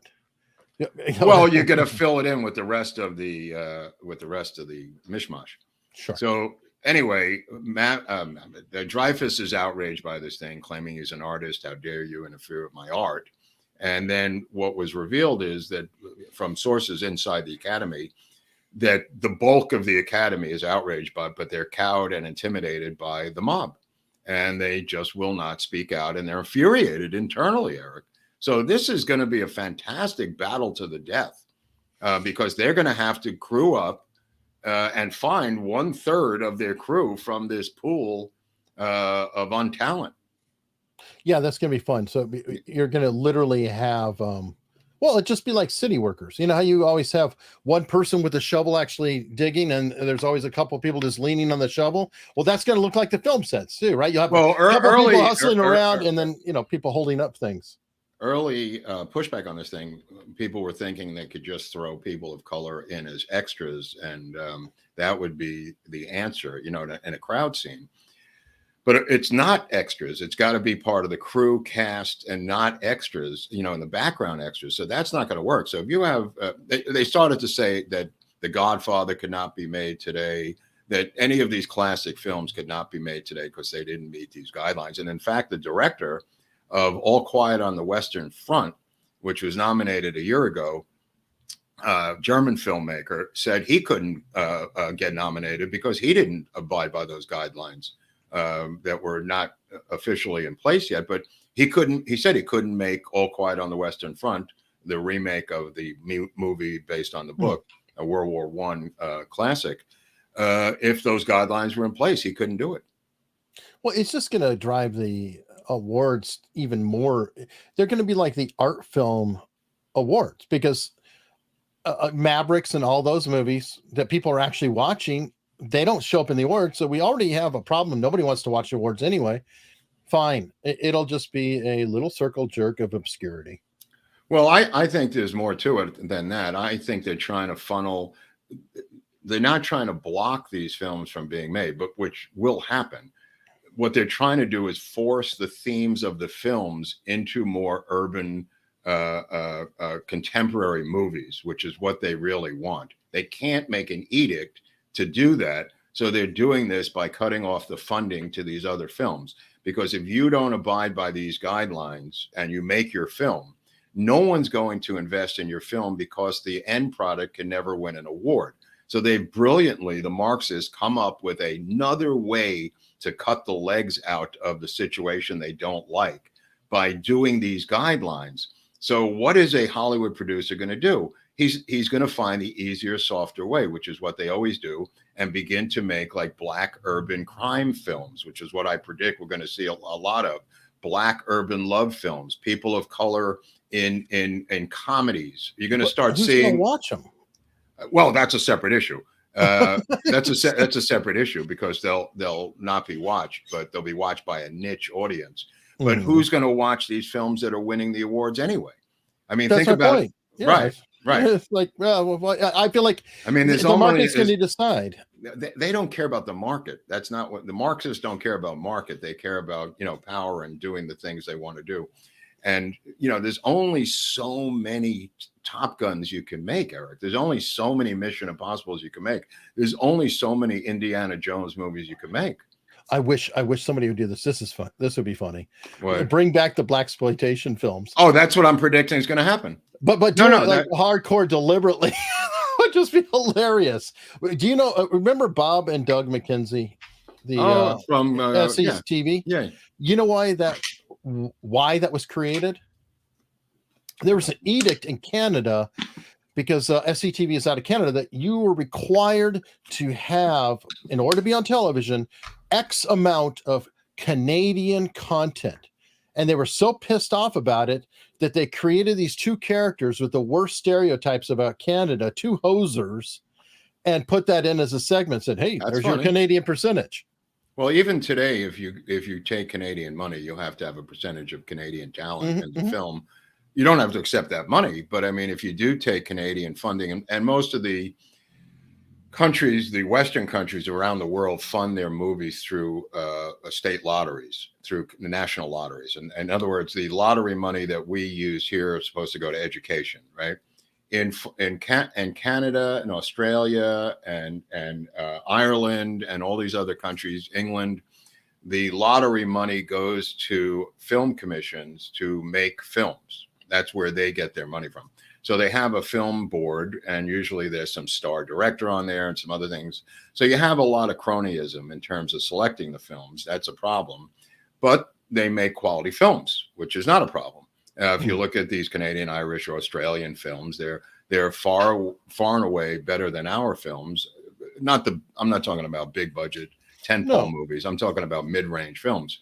Well, you're going to fill it in with the rest of the mishmash. Sure. So anyway, Dreyfuss is outraged by this thing, claiming he's an artist. How dare you interfere with my art? And then what was revealed is that from sources inside the Academy, that the bulk of the Academy is outraged by, but they're cowed and intimidated by the mob, and they just will not speak out, and they're infuriated internally, Eric. So this is going to be a fantastic battle to the death, because they're going to have to crew up and find 1/3 of their crew from this pool of untalent. Yeah, that's gonna be fun. So you're gonna literally have well, it'd just be like city workers. You know how you always have one person with a shovel actually digging, and there's always a couple of people just leaning on the shovel. Well, that's going to look like the film sets too, right? You'll have a couple of people hustling around, and then people holding up things. Early pushback on this thing, people were thinking they could just throw people of color in as extras, and that would be the answer, in a crowd scene. But it's not extras. It's got to be part of the crew cast and not extras, in the background extras. So that's not going to work. So if you have, they started to say that The Godfather could not be made today, that any of these classic films could not be made today because they didn't meet these guidelines. And in fact, the director of All Quiet on the Western Front, which was nominated a year ago, German filmmaker, said he couldn't get nominated because he didn't abide by those guidelines. That were not officially in place yet, but he said he couldn't make All Quiet on the Western Front, the remake of the movie based on the book, a World War I classic. If those guidelines were in place, he couldn't do it. Well, it's just going to drive the awards even more. They're going to be like the art film awards because Mavericks and all those movies that people are actually watching, they don't show up in the awards. So we already have a problem. Nobody wants to watch the awards anyway. Fine. It'll just be a little circle jerk of obscurity. Well, I think there's more to it than that. I think they're trying to funnel. They're not trying to block these films from being made, but which will happen. What they're trying to do is force the themes of the films into more urban, contemporary movies, which is what they really want. They can't make an edict to do that. So they're doing this by cutting off the funding to these other films. Because if you don't abide by these guidelines and you make your film, no one's going to invest in your film because the end product can never win an award. So they brilliantly, the Marxists, come up with another way to cut the legs out of the situation they don't like by doing these guidelines. So what is a Hollywood producer going to do? He's going to find the easier, softer way, which is what they always do, and begin to make like black urban crime films, which is what I predict we're going to see a lot of. Black urban love films, people of color in comedies. You're going to start seeing. Watch them. Well, that's a separate issue. That's a separate issue because they'll not be watched, but they'll be watched by a niche audience. But who's going to watch these films that are winning the awards anyway? I mean, think about it. Yeah. Right. It's like, well, I feel like there's the market's going to decide. They don't care about the market. That's not what the Marxists don't care about. Market. They care about power and doing the things they want to do. And there's only so many Top Guns you can make, Eric. There's only so many Mission Impossibles you can make. There's only so many Indiana Jones movies you can make. I wish somebody would do this. This is fun. This would be funny. What? Bring back the blaxploitation films. Oh, that's what I'm predicting is going to happen. But hardcore deliberately would just be hilarious. Do you know? Remember Bob and Doug McKenzie, from SCTV? Yeah. You know why that was created? There was an edict in Canada because SCTV is out of Canada that you were required to have, in order to be on television, X amount of Canadian content. And they were so pissed off about it that they created these two characters with the worst stereotypes about Canada, two hosers, and put that in as a segment. Said, "Hey, there's your Canadian percentage." Well, even today, if you take Canadian money, you'll have to have a percentage of Canadian talent in the film. You don't have to accept that money, but I mean, if you do take Canadian funding, and most of the countries, the Western countries around the world, fund their movies through state lotteries, through the national lotteries. And in other words, the lottery money that we use here is supposed to go to education, right? In Canada and Australia and Ireland and all these other countries, England, the lottery money goes to film commissions to make films. That's where they get their money from. So they have a film board, and usually there's some star director on there and some other things. So you have a lot of cronyism in terms of selecting the films. That's a problem. But they make quality films, which is not a problem. If you look at these Canadian, Irish, or Australian films, they're far and away better than our films. I'm not talking about big budget tentpole movies. I'm talking about mid-range films.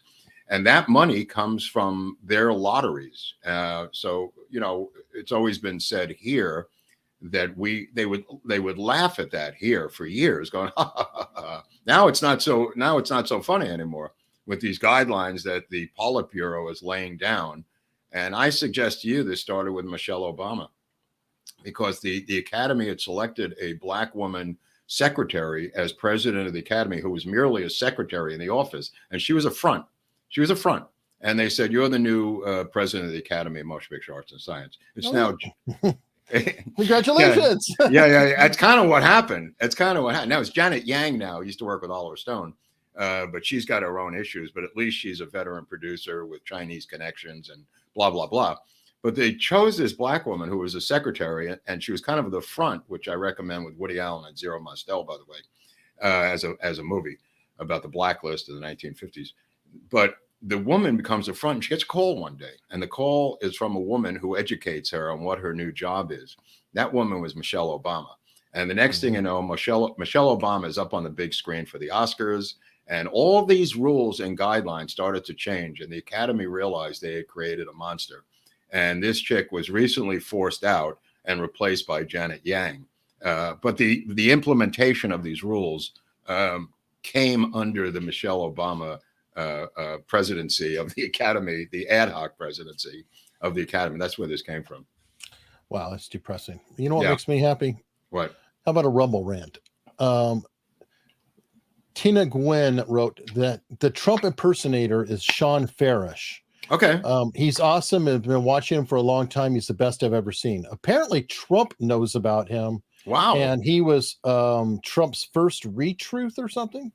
And that money comes from their lotteries. So, you know, it's always been said here that they would laugh at that here for years, going, ha, ha, ha, ha. Now it's not so funny anymore with these guidelines that the Politburo is laying down. And I suggest to you this started with Michelle Obama, because the Academy had selected a Black woman secretary as president of the Academy, who was merely a secretary in the office, and she was a front. She was a front. And they said, you're the new president of the Academy of Motion Picture Arts and Science. It's now. Congratulations. Yeah. That's kind of what happened. Now it's Janet Yang now. Used to work with Oliver Stone, but she's got her own issues. But at least she's a veteran producer with Chinese connections and blah, blah, blah. But they chose this Black woman who was a secretary, and she was kind of the front, which I recommend with Woody Allen and Zero Mostel, by the way, as a movie about the blacklist of the 1950s. But the woman becomes a front, and she gets a call one day, and the call is from a woman who educates her on what her new job is. That woman was Michelle Obama. And the next thing you know, Michelle Obama is up on the big screen for the Oscars, and all these rules and guidelines started to change, and the Academy realized they had created a monster. And this chick was recently forced out and replaced by Janet Yang. But the implementation of these rules came under the Michelle Obama presidency of the Academy, the ad hoc presidency of the Academy. That's where this came from. Wow, that's depressing. You know what makes me happy? What? How about a Rumble rant? Tina Gwynn wrote that the Trump impersonator is Sean Farish. Okay. He's awesome. I've been watching him for a long time. He's the best I've ever seen. Apparently, Trump knows about him. Wow. And he was Trump's first retruth or something.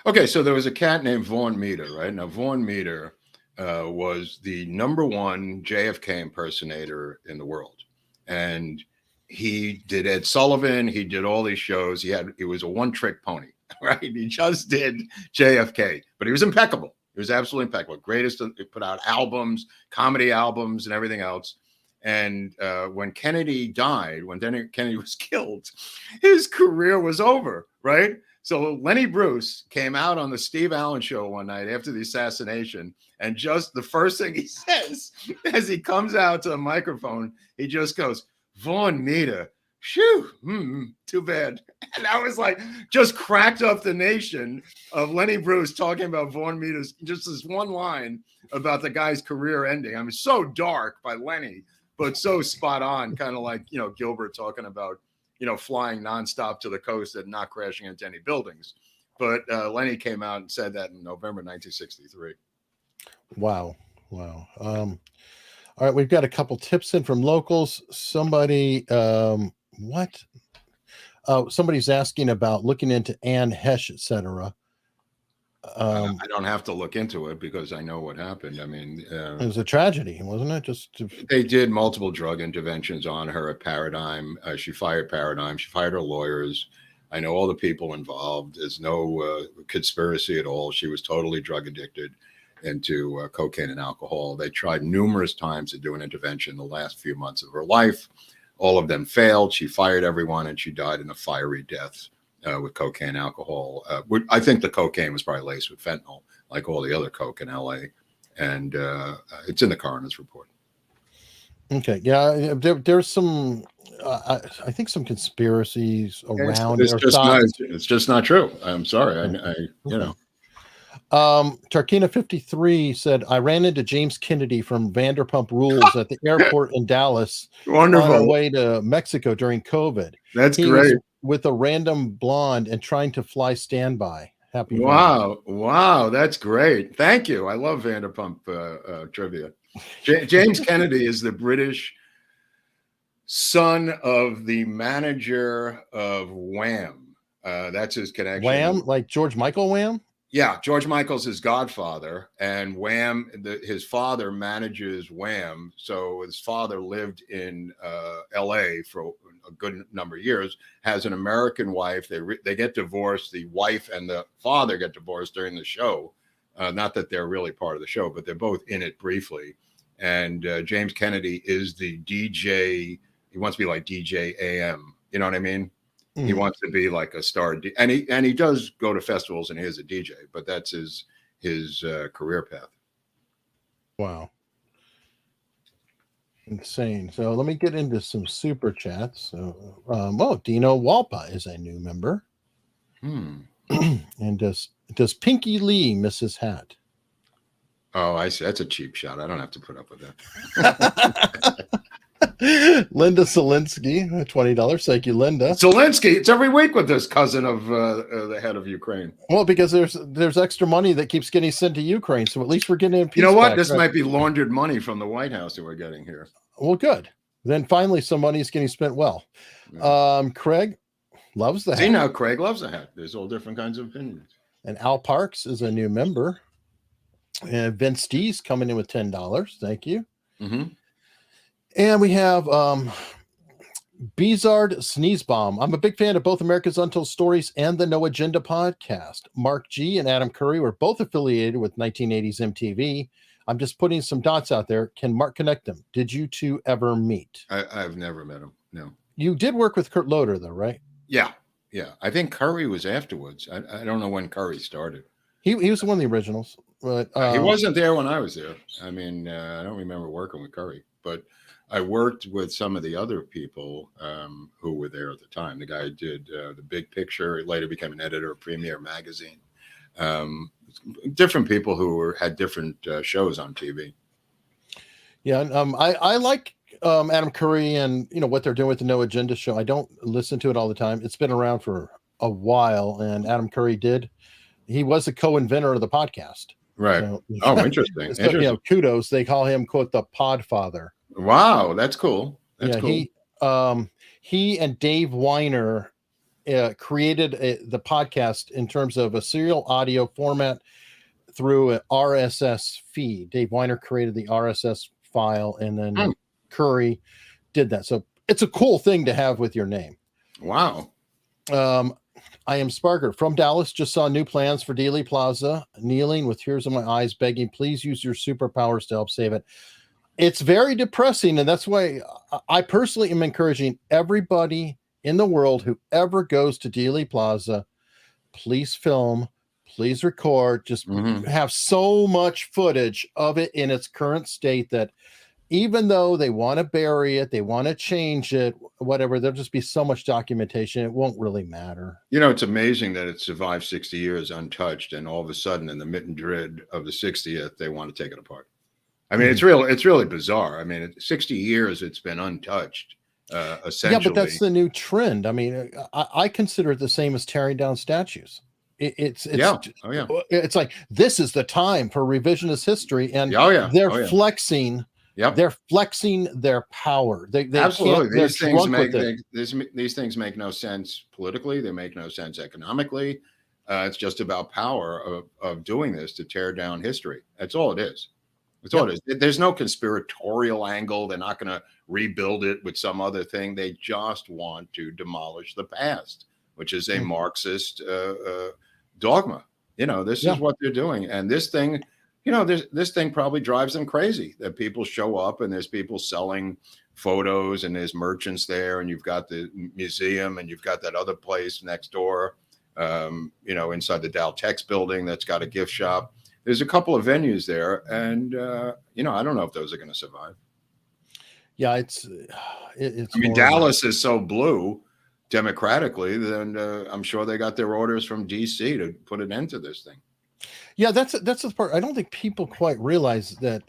Okay, so there was a cat named Vaughn Meader, right? Now, Vaughn Meader was the #1 JFK impersonator in the world. And he did Ed Sullivan. He did all these shows. He was a one-trick pony, right? He just did JFK, but he was impeccable. He was absolutely impeccable. Greatest, he put out albums, comedy albums, and everything else. And when Kennedy died, when Kennedy was killed, his career was over, right? So Lenny Bruce came out on the Steve Allen show one night after the assassination, and just the first thing he says as he comes out to the microphone, he just goes, Vaughn Meader, shoo, too bad. And I was like, just cracked up the nation of Lenny Bruce talking about Vaughn Meader's, just this one line about the guy's career ending. I mean, so dark by Lenny, but so spot on, kind of like, Gilbert talking about, flying nonstop to the coast and not crashing into any buildings. But Lenny came out and said that in November 1963. Wow. All right, we've got a couple tips in from locals. Somebody, somebody's asking about looking into Anne Hesh, etc. I don't have to look into it because I know what happened. I mean, it was a tragedy, wasn't it? They did multiple drug interventions on her at Paradigm. She fired Paradigm. She fired her lawyers. I know all the people involved. There's no conspiracy at all. She was totally drug addicted into cocaine and alcohol. They tried numerous times to do an intervention the last few months of her life. All of them failed. She fired everyone, and she died in a fiery death. With cocaine and alcohol. I think the cocaine was probably laced with fentanyl, like all the other coke in LA. And it's in the coroner's report. Okay. Yeah. There's some, I think some conspiracies around. It's just not true. I'm sorry. Tarkina 53 said, I ran into James Kennedy from Vanderpump Rules at the airport in Dallas. Wonderful. On our way to Mexico during COVID. That's great. With a random blonde and trying to fly standby. Happy. Wow. That's great. Thank you. I love Vanderpump trivia. James Kennedy is the British son of the manager of Wham. That's his connection. Wham? Like George Michael Wham? Yeah, George Michael's his godfather, and Wham, his father manages Wham. So his father lived in L.A. for a good number of years, has an American wife. They get divorced. The wife and the father get divorced during the show. Not that they're really part of the show, but they're both in it briefly. And James Kennedy is the DJ. He wants to be like DJ AM. You know what I mean? He wants to be like a star, and he does go to festivals and he is a DJ, but that's his his career path. Wow. Insane. So let me get into some super chats. So, Dino Walpa is a new member. And does Pinky Lee miss his hat? Oh, I see. That's a cheap shot. I don't have to put up with that. Linda Zelensky, $20. Thank you, Linda. Zelensky, it's every week with this cousin of the head of Ukraine. Well, because there's extra money that keeps getting sent to Ukraine, so at least we're getting peace. You know what? Back, this right? might be laundered money from the White House that we're getting here. Well, good. Then finally, some money is getting spent well. Yeah. Craig loves the hat. See, now Craig loves the hat. There's all different kinds of opinions. And Al Parks is a new member. And Vince Dees coming in with $10. Thank you. Mm-hmm. And we have Bizard Sneezebomb. I'm a big fan of both America's Untold Stories and the No Agenda podcast. Mark G and Adam Curry were both affiliated with 1980s MTV. I'm just putting some dots out there. Can Mark connect them? Did you two ever meet? I've never met him. No. You did work with Kurt Loder, though, right? Yeah. I think Curry was afterwards. I don't know when Curry started. He was one of the originals. But he wasn't there when I was there. I mean, I don't remember working with Curry, but I worked with some of the other people who were there at the time. The guy who did The Big Picture. He later became an editor of Premiere Magazine. Different people who had different shows on TV. Yeah, I like Adam Curry and what they're doing with the No Agenda show. I don't listen to it all the time. It's been around for a while, and Adam Curry he was a co-inventor of the podcast. Right. So, Interesting. So, Interesting. Kudos. They call him, quote, the Podfather. Wow, that's cool. That's cool. He and Dave Weiner created the podcast in terms of a serial audio format through an RSS feed. Dave Weiner created the RSS file, and then Curry did that. So it's a cool thing to have with your name. Wow. I am Sparker from Dallas. Just saw new plans for Dealey Plaza. Kneeling with tears in my eyes, begging, please use your superpowers to help save it. It's very depressing, and that's why I personally am encouraging everybody in the world who ever goes to Dealey Plaza, please film, please record, just have so much footage of it in its current state that even though they want to bury it, they want to change it, whatever, there'll just be so much documentation, it won't really matter. It's amazing that it survived 60 years untouched, and all of a sudden in the mitten dread of the 60th, they want to take it apart. I mean, it's really bizarre. I mean, 60 years it's been untouched, essentially. Yeah, but that's the new trend. I mean, I consider it the same as tearing down statues. It's like, this is the time for revisionist history, and they're flexing. Yep. They're flexing their power. They absolutely. These things make no sense politically. They make no sense economically. It's just about power of doing this to tear down history. That's all it is. That's all it is. There's no conspiratorial angle. They're not going to rebuild it with some other thing. They just want to demolish the past, which is a Marxist dogma. This is what they're doing. And this thing, this thing probably drives them crazy, that people show up and there's people selling photos and there's merchants there, and you've got the museum and you've got that other place next door, inside the Dow Tex building that's got a gift shop. There's a couple of venues there, and I don't know if those are going to survive. Yeah, it's. I mean, Dallas is so blue democratically, then I'm sure they got their orders from D.C. to put an end to this thing. Yeah, that's the part. I don't think people quite realize that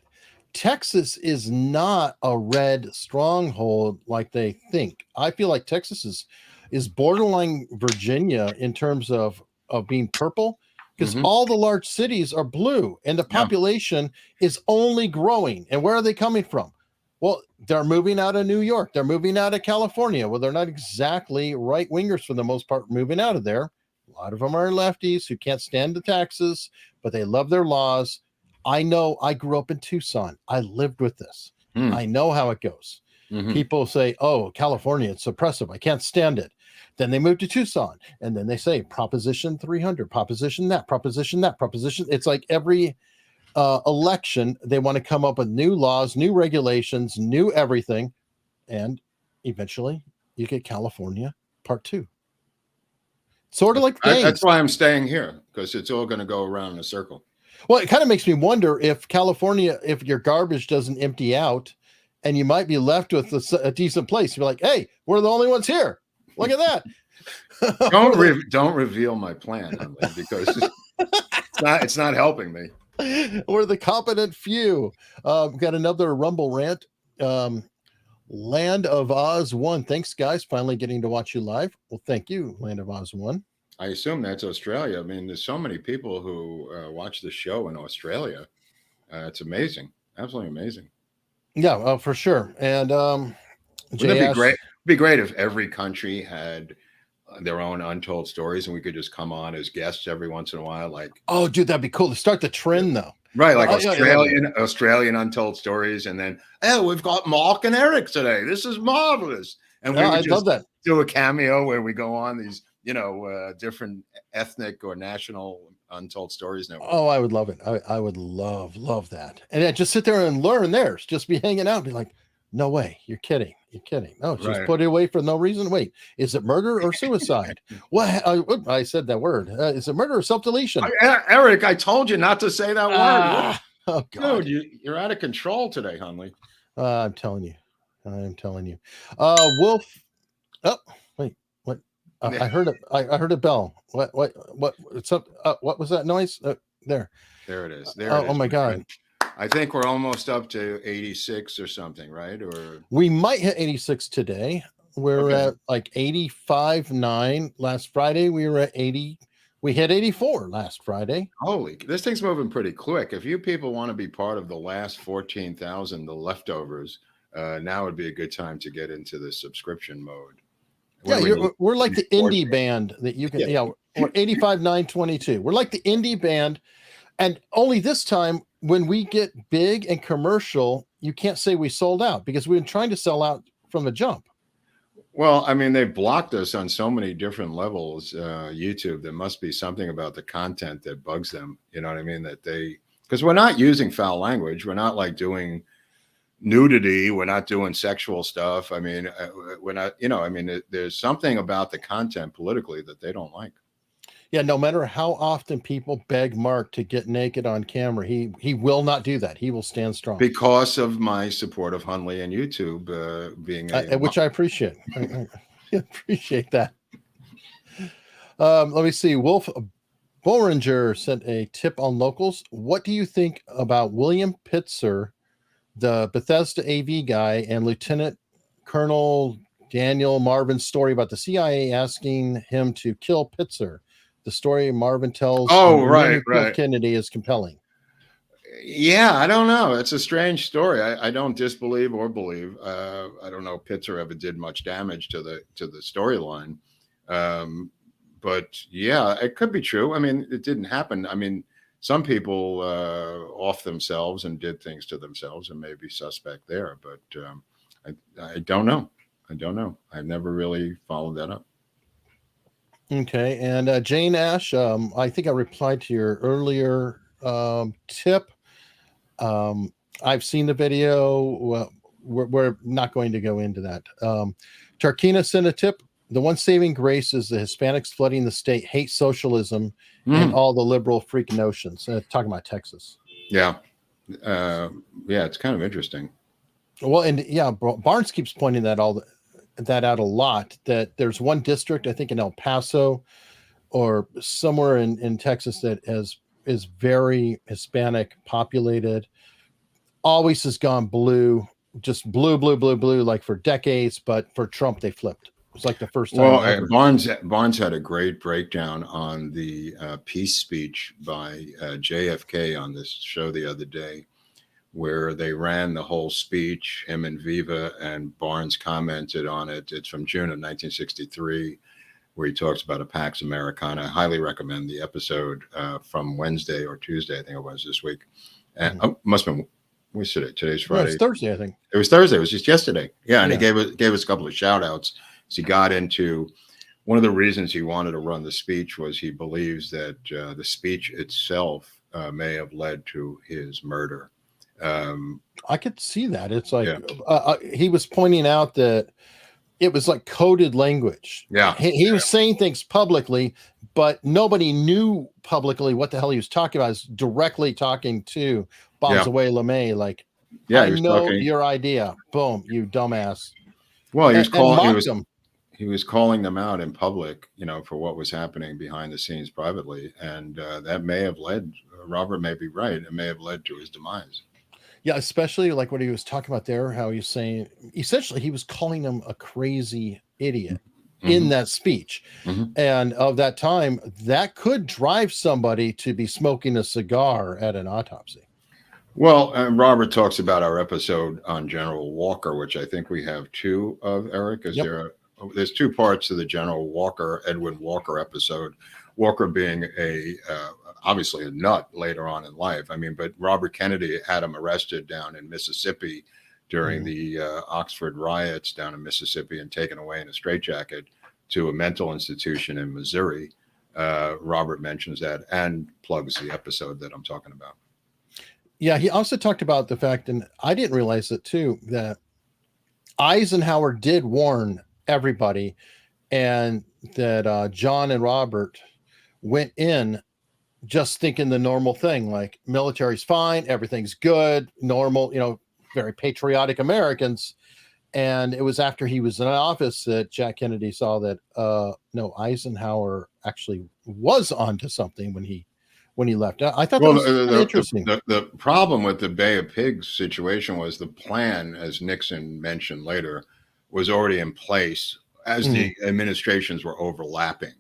Texas is not a red stronghold like they think. I feel like Texas is borderline Virginia in terms of being purple, because all the large cities are blue and the population is only growing. And where are they coming from? Well, they're moving out of New York. They're moving out of California. Well, they're not exactly right wingers for the most part moving out of there. A lot of them are lefties who can't stand the taxes, but they love their laws. I know, I grew up in Tucson. I lived with this. I know how it goes. People say, oh, California, it's oppressive. I can't stand it. Then they move to Tucson, and then they say Proposition 300, Proposition that, Proposition that, Proposition. It's like every election, they want to come up with new laws, new regulations, new everything. And eventually you get California Part 2. Sort of like that's why I'm staying here, because it's all going to go around in a circle. Well, it kind of makes me wonder if California, if your garbage doesn't empty out, and you might be left with a decent place. You're like, hey, we're the only ones here. Look at that. Don't reveal my plan, Hunley, because it's not helping me. We're the competent few. Got another Rumble rant. Land of Oz 1. Thanks, guys. Finally getting to watch you live. Well, thank you, Land of Oz 1. I assume that's Australia. I mean, there's so many people who watch the show in Australia. It's amazing. Absolutely amazing. Yeah, for sure. And wouldn't it be great? It'd be great if every country had their own untold stories, and we could just come on as guests every once in a while. Like, oh, dude, that'd be cool to start the trend, though. Right, like Australian untold stories, and then we've got Mark and Eric today. This is marvelous, and we would just do a cameo where we go on these, different ethnic or national untold stories. Now, oh, I would love it. I would love that, and then just sit there and learn theirs. Just be hanging out, and be like, no way, you're kidding. You're kidding. No, just put it away for no reason. Wait, is it murder or suicide? What? I said that word. Is it murder or self-deletion? Eric, I told you not to say that word. Oh, God. Dude, you're out of control today, Hunley. I'm telling you. Wolf. Oh, wait. What? I heard it. I heard a bell. What? What's up? What was that noise? There. There it is. Oh my God. Friend. I think we're almost up to 86 or something, right? Or we might hit 86 today. We're at like 85.9. Last Friday we were at 80. We hit 84 last Friday. Holy, this thing's moving pretty quick. If you people want to be part of the last 14,000, the leftovers, now would be a good time to get into the subscription mode. We're like the indie band that you can, we're 85.922. We're like the indie band. And only this time, when we get big and commercial, you can't say we sold out, because we've been trying to sell out from the jump. Well, I mean, they blocked us on so many different levels. YouTube, there must be something about the content that bugs them. You know what I mean? Because we're not using foul language. We're not like doing nudity. We're not doing sexual stuff. I mean, we're not, there's something about the content politically that they don't like. Yeah, no matter how often people beg Mark to get naked on camera, he will not do that. He will stand strong. Because of my support of Hunley and YouTube being which I appreciate. I appreciate that. Let me see. Wolf Bollinger sent a tip on locals. What do you think about William Pitzer, the Bethesda AV guy, and Lieutenant Colonel Daniel Marvin's story about the CIA asking him to kill Pitzer? The story Marvin tells right. Kennedy is compelling. Yeah, I don't know. It's a strange story. I don't disbelieve or believe. I don't know if Pitzer ever did much damage to the storyline. But yeah, it could be true. I mean, it didn't happen. I mean, some people off themselves and did things to themselves and may be suspect there. But I don't know. I've never really followed that up. Okay, and Jane Ash, I think I replied to your earlier tip. I've seen the video. We're not going to go into that. Tarkina sent a tip. The one saving grace is the Hispanics flooding the state hate socialism and all the liberal freak notions. Talking about Texas. Yeah. It's kind of interesting. Well, and Barnes keeps pointing that out a lot, that there's one district, I think in El Paso or somewhere in Texas, that is very Hispanic populated, always has gone blue, just blue, like for decades. But for Trump, they flipped. It was like the first time. Well, Barnes had a great breakdown on the peace speech by JFK on this show the other day, where they ran the whole speech, him and Viva, and Barnes commented on it. It's from June of 1963, where he talks about a Pax Americana. I highly recommend the episode from Wednesday or Tuesday, I think it was this week. And must have been, what's today? Today's Friday. No, it's Thursday, I think. It was Thursday. It was just yesterday. Yeah, and he gave us a couple of shout outs. So he got into one of the reasons he wanted to run the speech was he believes that the speech itself may have led to his murder. I could see that. It's like he was pointing out that it was like coded language. Yeah. He was saying things publicly, but nobody knew publicly what the hell he was talking about. He was directly talking to Bombs Away LeMay, like, I know your idea. Boom, you dumbass. Well, he was calling them out in public, for what was happening behind the scenes privately. And that may have led, Robert may be right, it may have led to his demise. Yeah, especially like what he was talking about there, how he's saying, essentially he was calling him a crazy idiot in that speech. And of that time, that could drive somebody to be smoking a cigar at an autopsy. Well, Robert talks about our episode on General Walker, which I think we have two of, Eric. There's two parts to the Edwin Walker episode. Walker being obviously a nut later on in life. I mean, but Robert Kennedy had him arrested down in Mississippi during the Oxford riots down in Mississippi and taken away in a straitjacket to a mental institution in Missouri. Robert mentions that and plugs the episode that I'm talking about. Yeah, he also talked about the fact, and I didn't realize it too, that Eisenhower did warn everybody, and that John and Robert went in just thinking the normal thing, like military's fine, everything's good, normal, very patriotic Americans. And it was after he was in office that Jack Kennedy saw that no, Eisenhower actually was onto something when he left. I thought that was interesting. The problem with the Bay of Pigs situation was the plan, as Nixon mentioned later, was already in place as the administrations were overlapping.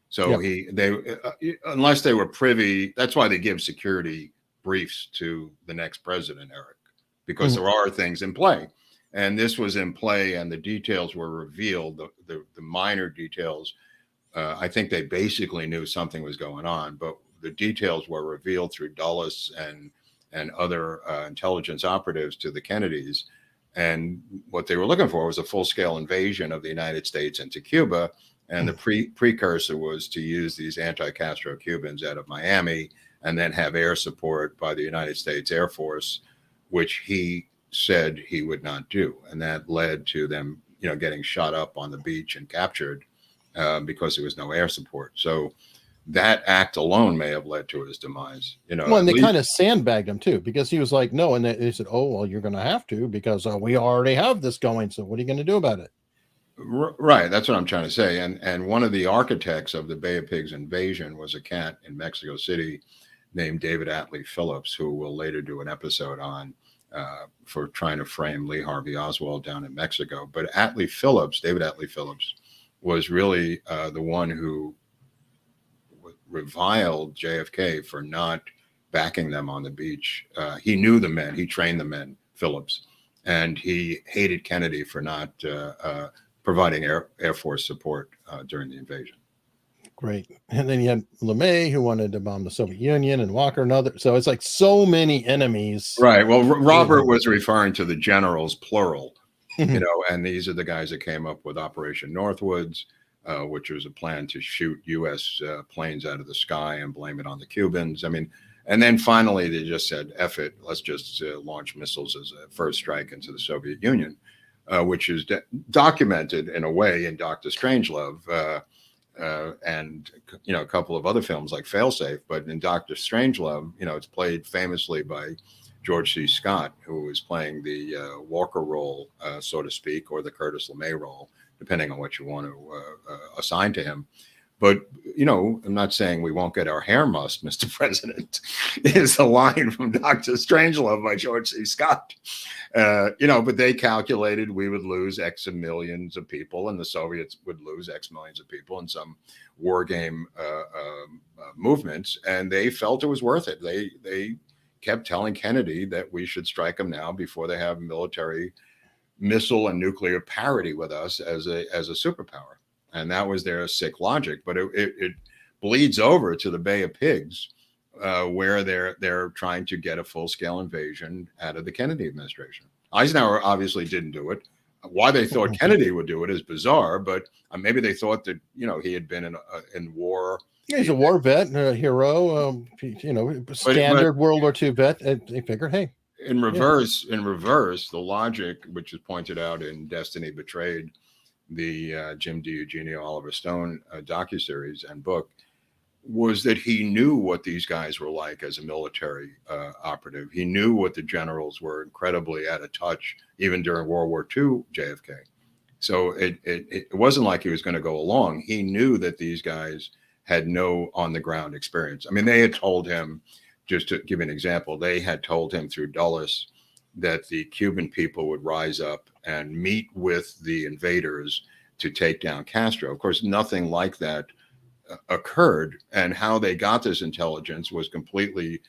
So they unless they were privy, that's why they give security briefs to the next president, Eric, because there are things in play. And this was in play, and the details were revealed, the minor details. I think they basically knew something was going on, but the details were revealed through Dulles and other intelligence operatives to the Kennedys. And what they were looking for was a full-scale invasion of the United States into Cuba. And the precursor was to use these anti-Castro Cubans out of Miami and then have air support by the United States Air Force, which he said he would not do. And that led to them, getting shot up on the beach and captured because there was no air support. So that act alone may have led to his demise. Well, and they kind of sandbagged him too, because he was like, no. And they said, oh, well, you're going to have to, because we already have this going. So what are you going to do about it? Right. That's what I'm trying to say. And one of the architects of the Bay of Pigs invasion was a cat in Mexico City named David Atlee Phillips, who will later do an episode on for trying to frame Lee Harvey Oswald down in Mexico. But David Atlee Phillips, was really the one who reviled JFK for not backing them on the beach. He knew the men, he trained the men, Phillips, and he hated Kennedy for not providing Air Force support during the invasion. Great. And then you had LeMay, who wanted to bomb the Soviet Union, and Walker and other. So it's like so many enemies. Right. Well, Robert was referring to the generals, plural, and these are the guys that came up with Operation Northwoods, which was a plan to shoot U.S. Planes out of the sky and blame it on the Cubans. I mean, and then finally they just said, F it, let's just launch missiles as a first strike into the Soviet Union, which is documented in a way in Dr. Strangelove and, a couple of other films like Failsafe. But in Dr. Strangelove, it's played famously by George C. Scott, who was playing the Walker role, so to speak, or the Curtis LeMay role, depending on what you want to assign to him. But, I'm not saying we won't get our hair mussed, Mr. President, is the line from Dr. Strangelove by George C. Scott. But they calculated we would lose X millions of people and the Soviets would lose X millions of people in some war game movements. And they felt it was worth it. They kept telling Kennedy that we should strike them now before they have military missile and nuclear parity with us as a superpower. And that was their sick logic. But it bleeds over to the Bay of Pigs, where they're trying to get a full-scale invasion out of the Kennedy administration. Eisenhower obviously didn't do it. Why they thought Kennedy would do it is bizarre, but maybe they thought that he had been in war. Yeah, he's a war vet, a hero, standard World War II vet. They figured, hey. In reverse, the logic, which is pointed out in Destiny Betrayed, the Jim DiEugenio, Oliver Stone docuseries and book, was that he knew what these guys were like as a military operative. He knew what the generals were incredibly out of touch, even during World War II, JFK. So it wasn't like he was going to go along. He knew that these guys had no on-the-ground experience. I mean, they had told him, just to give an example, they had told him through Dulles that the Cuban people would rise up and meet with the invaders to take down Castro. Of course, nothing like that occurred, and how they got this intelligence was completely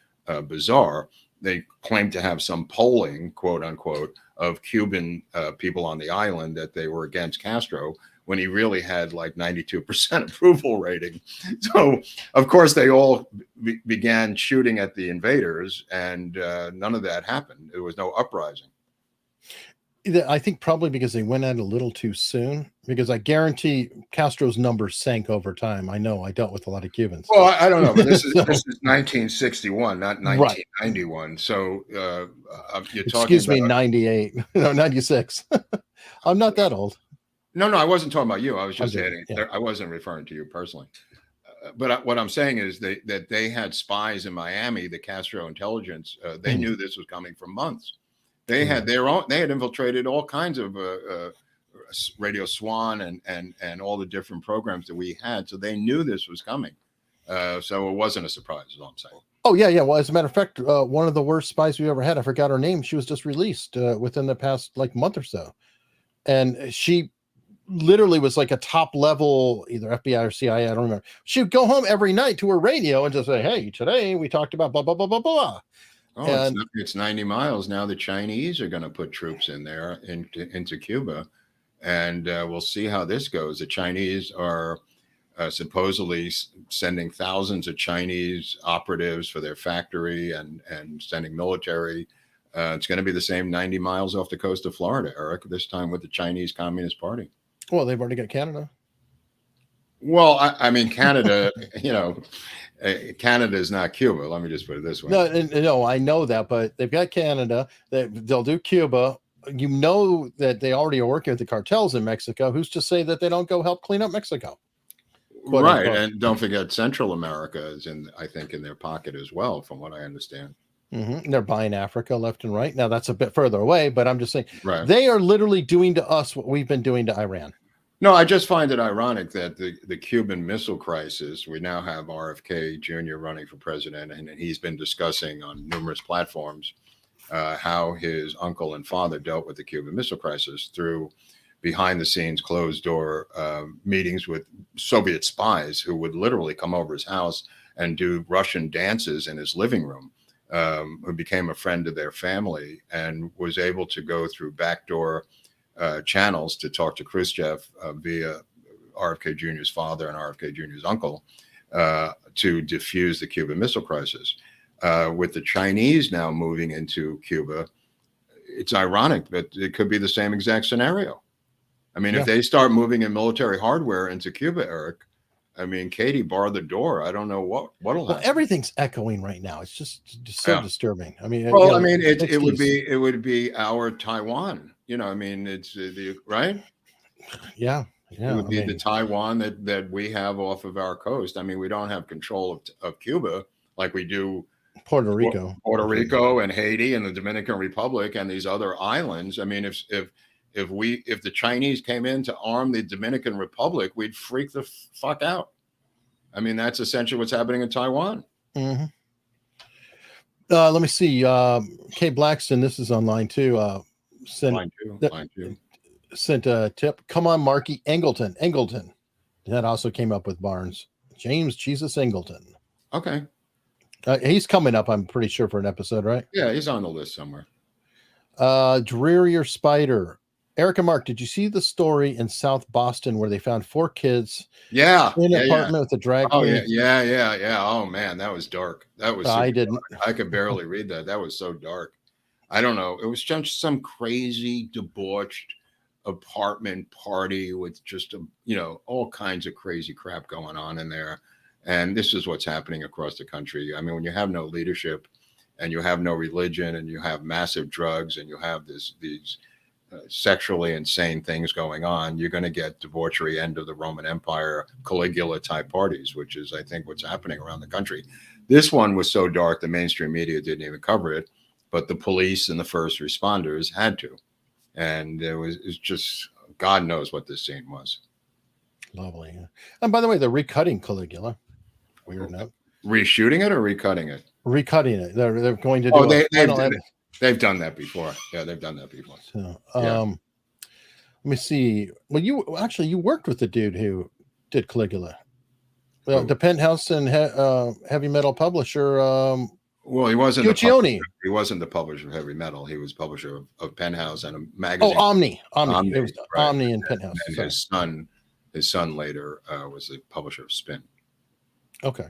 bizarre. They claimed to have some polling, quote unquote, of Cuban people on the island that they were against Castro, when he really had like 92% approval rating. So, of course, they all began shooting at the invaders, and none of that happened. There was no uprising. I think probably because they went out a little too soon, because I guarantee Castro's numbers sank over time. I know, I dealt with a lot of Cubans. Well, I don't know, but this is 1961, not 1991. Right. So you're talking Excuse me, 98, no, 96. I'm not that old. No, I wasn't talking about you. I was just adding. Yeah. I wasn't referring to you personally. But what I'm saying is that they had spies in Miami, the Castro intelligence. They knew this was coming for months. They had their own. They had infiltrated all kinds of Radio Swan and all the different programs that we had. So they knew this was coming. So it wasn't a surprise, is all I'm saying. Oh, yeah. Well, as a matter of fact, one of the worst spies we ever had, I forgot her name. She was just released within the past month or so. And she literally was like a top level, either FBI or CIA, I don't remember. She would go home every night to her radio and just say, hey, today we talked about blah, blah, blah, blah, blah. Oh, and it's 90 miles. Now the Chinese are going to put troops in there into Cuba. And we'll see how this goes. The Chinese are supposedly sending thousands of Chinese operatives for their factory and sending military. It's going to be the same 90 miles off the coast of Florida, Eric, this time with the Chinese Communist Party. Well, they've already got Canada. Well, I mean, Canada, Canada is not Cuba. Let me just put it this way. No, I know that, but they've got Canada. They'll do Cuba. You know that they already are working with the cartels in Mexico. Who's to say that they don't go help clean up Mexico? Right. And don't forget, Central America is I think, in their pocket as well, from what I understand. Mm-hmm. They're buying Africa left and right. Now, that's a bit further away, but I'm just saying they are literally doing to us what we've been doing to Iran. No, I just find it ironic that the Cuban Missile Crisis, we now have RFK Jr. running for president, and he's been discussing on numerous platforms how his uncle and father dealt with the Cuban Missile Crisis through behind-the-scenes, closed-door meetings with Soviet spies who would literally come over his house and do Russian dances in his living room, who became a friend of their family and was able to go through backdoor channels to talk to Khrushchev via RFK Jr.'s father and RFK Jr.'s uncle to defuse the Cuban Missile Crisis. With the Chinese now moving into Cuba, it's ironic that it could be the same exact scenario. I mean, if they start moving in military hardware into Cuba, Eric, I mean, Katie barred the door. I don't know what'll happen. Everything's echoing right now. It's just so disturbing. I mean, well, I mean, it would be our Taiwan. I mean, it's right. Yeah. It would be the Taiwan that we have off of our coast. I mean, we don't have control of Cuba like we do Puerto Rico and Haiti and the Dominican Republic and these other islands. I mean, if the Chinese came in to arm the Dominican Republic, we'd freak the fuck out. I mean, that's essentially what's happening in Taiwan. Mm-hmm. Let me see. Kay Blackston, this is online too. Line two. Sent a tip. Come on, Marky Engleton. That also came up with Barnes. James Jesus Engleton. Okay. He's coming up, I'm pretty sure, for an episode, right? Yeah, he's on the list somewhere. Drearier Spider. Eric and Mark, did you see the story in South Boston where they found 4 kids in an apartment with a drag queen? Yeah. Oh, man, that was dark. That was I didn't. Dark. I could barely read that. That was so dark. I don't know. It was just some crazy, debauched apartment party with just, all kinds of crazy crap going on in there. And this is what's happening across the country. I mean, when you have no leadership and you have no religion and you have massive drugs and you have these sexually insane things going on, you're going to get debauchery end of the Roman Empire, Caligula type parties, which is, I think, what's happening around the country. This one was so dark, the mainstream media didn't even cover it, but the police and the first responders had to. And it's just, God knows what this scene was. Lovely. And by the way, they're recutting Caligula. Weird note. Reshooting it or recutting it? Recutting it. They're going to do they've done that before. Yeah, they've done that before. So, let me see. Well, you worked with the dude who did Caligula. The Penthouse and heavy metal publisher. Well, he wasn't Guccione. He wasn't the publisher of heavy metal. He was publisher of Penthouse and a magazine. Oh, Omni. It was right. Omni and Penthouse. And his son later was the publisher of Spin. Okay.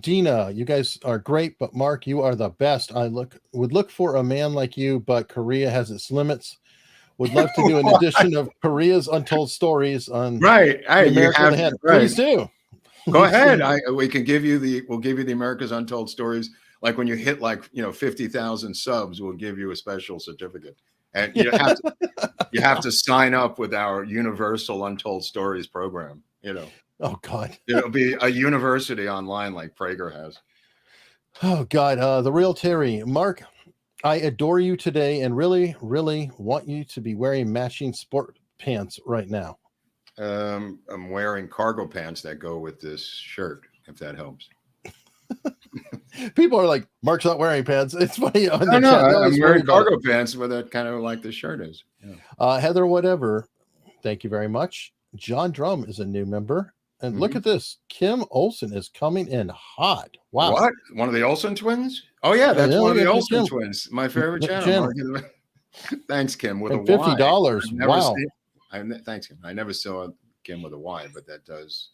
Dina, you guys are great, but Mark, you are the best. I would look for a man like you, but Korea has its limits. Would love to do an edition of Korea's Untold Stories on right. Please do. Go ahead. We'll give you the America's Untold Stories. Like when you hit 50,000 subs, we'll give you a special certificate. And you have to sign up with our Universal Untold Stories program. Oh God. It'll be a university online like Prager has. Oh God. The real Terry. Mark, I adore you today and really, really want you to be wearing matching sport pants right now. I'm wearing cargo pants that go with this shirt, if that helps. People are like, Mark's not wearing pants. It's funny. I'm wearing cargo pants with it, kind of like the shirt is. Yeah. Heather, whatever. Thank you very much. John Drum is a new member. And look at this. Kim Olsen is coming in hot. Wow. What? One of the Olsen twins? Oh, yeah. That's one of the Olsen twins. My favorite channel. Thanks, Kim. With and a $50. Wow. Thanks, Kim. I never saw Kim with a Y, but that does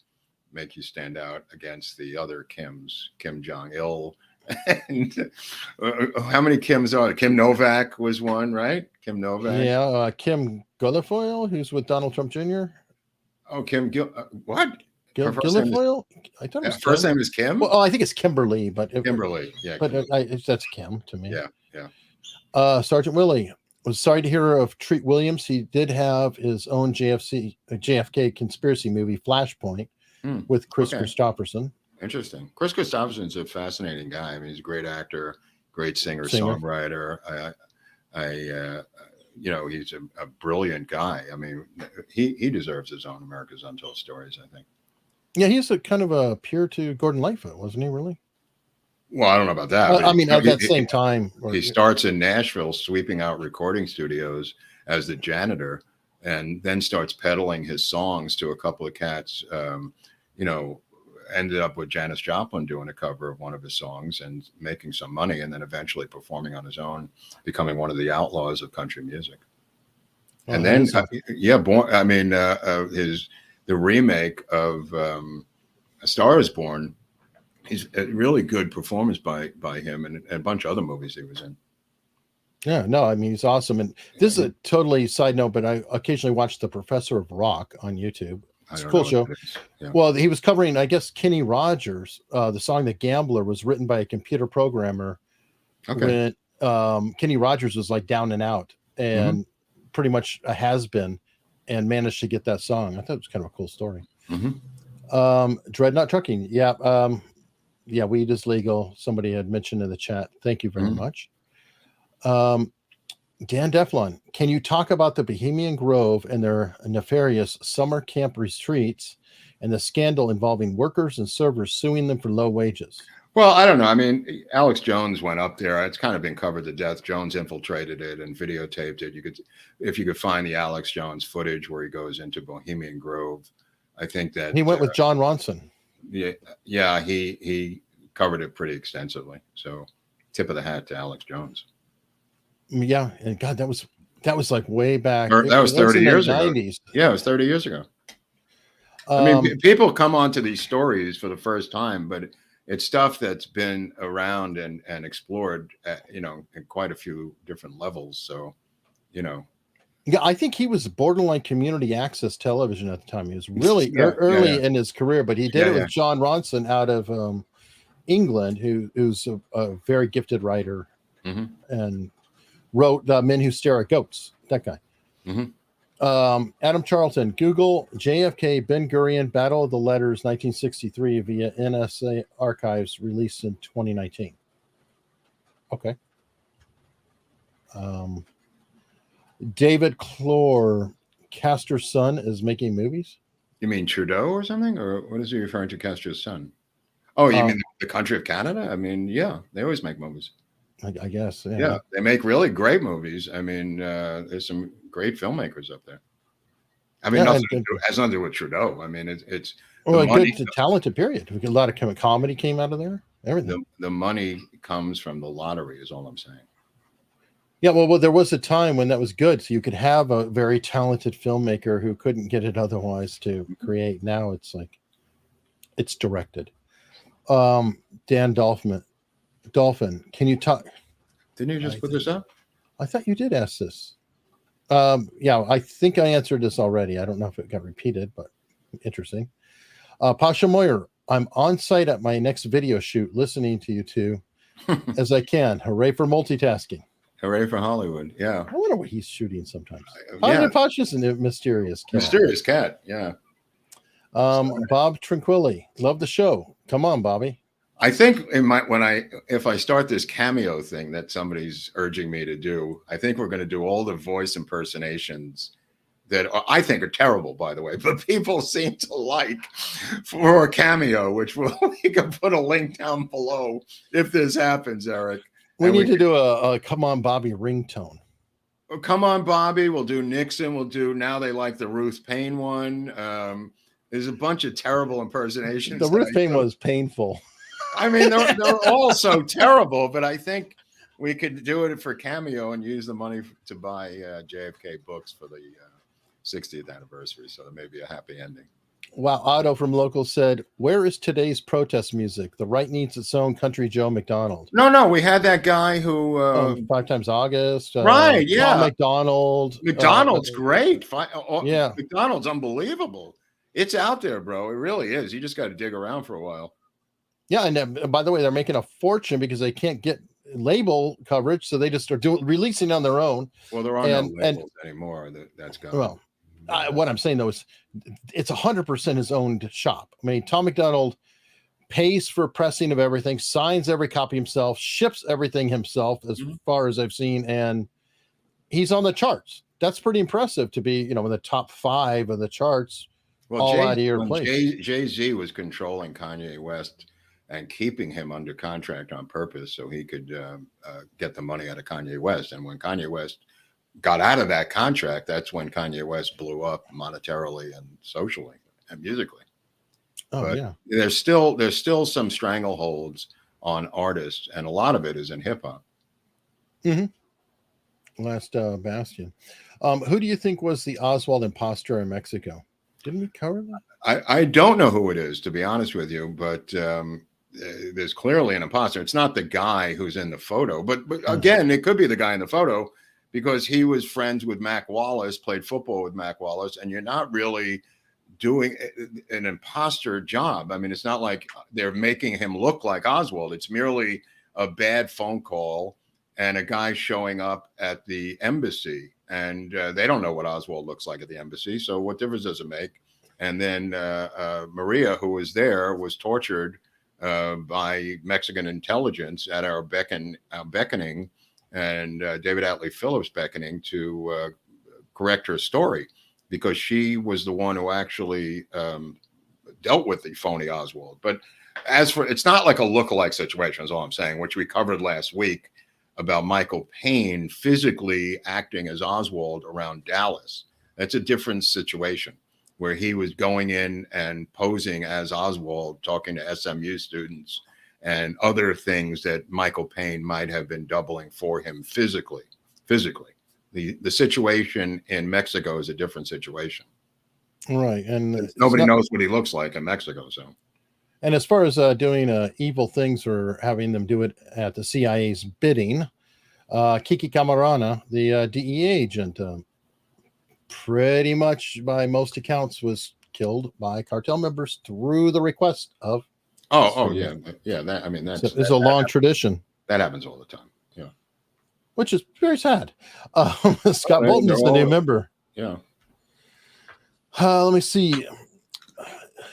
make you stand out against the other Kims, Kim Jong-il. And how many Kims are there? Kim Novak was one, right? Kim Novak. Yeah. Kim Guilfoyle, who's with Donald Trump Jr. Oh, Kim what? Guilfoyle? I thought it was first name is Kim? Well, I think it's Kimberly, but Kimberly. Yeah. But that's Kim to me. Yeah. Sergeant Willie. Was sorry to hear of Treat Williams. He did have his own JFK conspiracy movie, Flashpoint, with Chris Christopherson. Interesting. Chris Christopherson's a fascinating guy. I mean, he's a great actor, great singer. Songwriter. He's a brilliant guy. I mean, he deserves his own America's Untold Stories, I think. Yeah, he's a kind of a peer to Gordon Lightfoot, wasn't he? Really? Well, I don't know about that. At that same time. He starts in Nashville sweeping out recording studios as the janitor and then starts peddling his songs to a couple of cats, ended up with Janis Joplin doing a cover of one of his songs and making some money and then eventually performing on his own, becoming one of the outlaws of country music. And then, the remake of A Star Is Born, he's a really good performance by him and a bunch of other movies he was in. Yeah, no, I mean, he's awesome. And this is a totally side note, but I occasionally watch The Professor of Rock on YouTube. It's a cool show. Yeah. Well, he was covering, I guess, Kenny Rogers. The song The Gambler was written by a computer programmer when Kenny Rogers was like down and out and pretty much a has-been and managed to get that song. I thought it was kind of a cool story. Dreadnought Trucking. Yeah, weed is legal. Somebody had mentioned in the chat. Thank you very much. Dan Deflon, can you talk about the Bohemian Grove and their nefarious summer camp retreats and the scandal involving workers and servers suing them for low wages? Well, I don't know. I mean, Alex Jones went up there. It's kind of been covered to death. Jones infiltrated it and videotaped it. If you could find the Alex Jones footage where he goes into Bohemian Grove, I think that he went with John Ronson. Yeah, he covered it pretty extensively. So, tip of the hat to Alex Jones. Yeah, and God, that was like way back. That was 30 years ago. Yeah, it was 30 years ago. I mean, people come onto these stories for the first time, but it's stuff that's been around and explored, in quite a few different levels. So, Yeah, I think he was borderline community access television at the time. He was really early in his career, but he did it with John Ronson out of England, who's a very gifted writer. And wrote Men Who Stare at Goats. That guy. Adam Charlton, Google JFK Ben Gurion Battle of the Letters 1963 via NSA archives released in 2019. Okay. David Clore, Castor's son is making movies. You mean Trudeau or something? Or what is he referring to, Castor's son? Oh, you mean the country of Canada? I mean, yeah, they always make movies. I guess. Yeah, they make really great movies. I mean, there's some great filmmakers up there. I mean, has nothing to do with Trudeau. I mean, it's well, a good talented period. A lot of comedy came out of there. Everything. The money comes from the lottery, is all I'm saying. Yeah, well, there was a time when that was good. So you could have a very talented filmmaker who couldn't get it otherwise to create. Now it's like it's directed. Dan Dolphin, can you talk? Didn't you just put this up? I thought you did ask this. Yeah, I think I answered this already. I don't know if it got repeated, but interesting. Pasha Moyer, I'm on site at my next video shoot, listening to you two as I can. Hooray for multitasking. Hooray for Hollywood. Yeah. I wonder what he's shooting sometimes. Pasha's a mysterious cat. Mysterious cat. Yeah. Bob Tranquilli, love the show. Come on, Bobby. I think if I start this cameo thing that somebody's urging me to do, I think we're going to do all the voice impersonations that I think are terrible, by the way, but people seem to like for a cameo, which we can put a link down below if this happens, Eric. We need to do a Come On Bobby ringtone. Oh, Come On Bobby. We'll do Nixon. We'll do, now they like the Ruth Payne one. There's a bunch of terrible impersonations. The Ruth Payne was painful. I mean, they're all so terrible, but I think we could do it for cameo and use the money to buy JFK books for the 60th anniversary. So there may be a happy ending. Wow. Otto from Local said, where is today's protest music? The right needs its own Country Joe McDonald. No, we had that guy who 5 Times August. Right, yeah. Tom McDonald. McDonald's great. Yeah. McDonald's unbelievable. It's out there, bro. It really is. You just got to dig around for a while. Yeah, and by the way, they're making a fortune because they can't get label coverage, so they just are releasing on their own. Well, there are no labels anymore. That's gone. Well, what I'm saying though is, it's 100% his own shop. I mean, Tom McDonald pays for pressing of everything, signs every copy himself, ships everything himself, as far as I've seen, and he's on the charts. That's pretty impressive to be, in the top 5 of the charts. Well, all out of your place. Jay-Z was controlling Kanye West and keeping him under contract on purpose so he could get the money out of Kanye West. And when Kanye West got out of that contract, that's when Kanye West blew up monetarily and socially and musically. Yeah. There's still some strangleholds on artists, and a lot of it is in hip hop. Last bastion. Who do you think was the Oswald imposter in Mexico? Didn't we cover that? I don't know who it is, to be honest with you, but there's clearly an imposter. It's not the guy who's in the photo, but again, it could be the guy in the photo because he was friends with Mac Wallace, played football with Mac Wallace, and you're not really doing an imposter job. I mean, it's not like they're making him look like Oswald. It's merely a bad phone call and a guy showing up at the embassy, and they don't know what Oswald looks like at the embassy. So what difference does it make? And then Maria, who was there, was tortured by Mexican intelligence at our beckoning, and David Atlee Phillips beckoning to correct her story, because she was the one who actually dealt with the phony Oswald. But as for, it's not like a lookalike situation, is all I'm saying, which we covered last week about Michael Payne physically acting as Oswald around Dallas. That's a different situation, where he was going in and posing as Oswald, talking to SMU students and other things that Michael Payne might have been doubling for him physically. The situation in Mexico is a different situation. Right. And nobody knows what he looks like in Mexico. So, and as far as doing evil things or having them do it at the CIA's bidding, Kiki Camarena, the DEA agent, pretty much by most accounts was killed by cartel members through the request of. Yeah. That, I mean, that's a long tradition. That happens all the time. Yeah. which is very sad. Scott Bolton is the new member. Yeah. Let me see.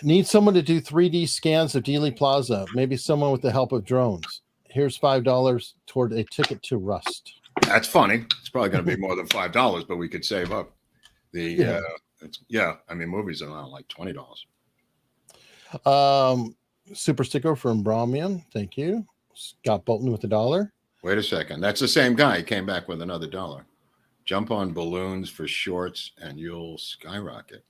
Need someone to do 3D scans of Dealey Plaza. Maybe someone with the help of drones. Here's $5 toward a ticket to Rust. That's funny. It's probably going to be more than $5, but we could save up. I mean, movies are now like $20. Super sticker from Brahmian. Thank you. Scott Bolton with $1. Wait a second. That's the same guy. He came back with another $1. Jump on balloons for shorts and you'll skyrocket.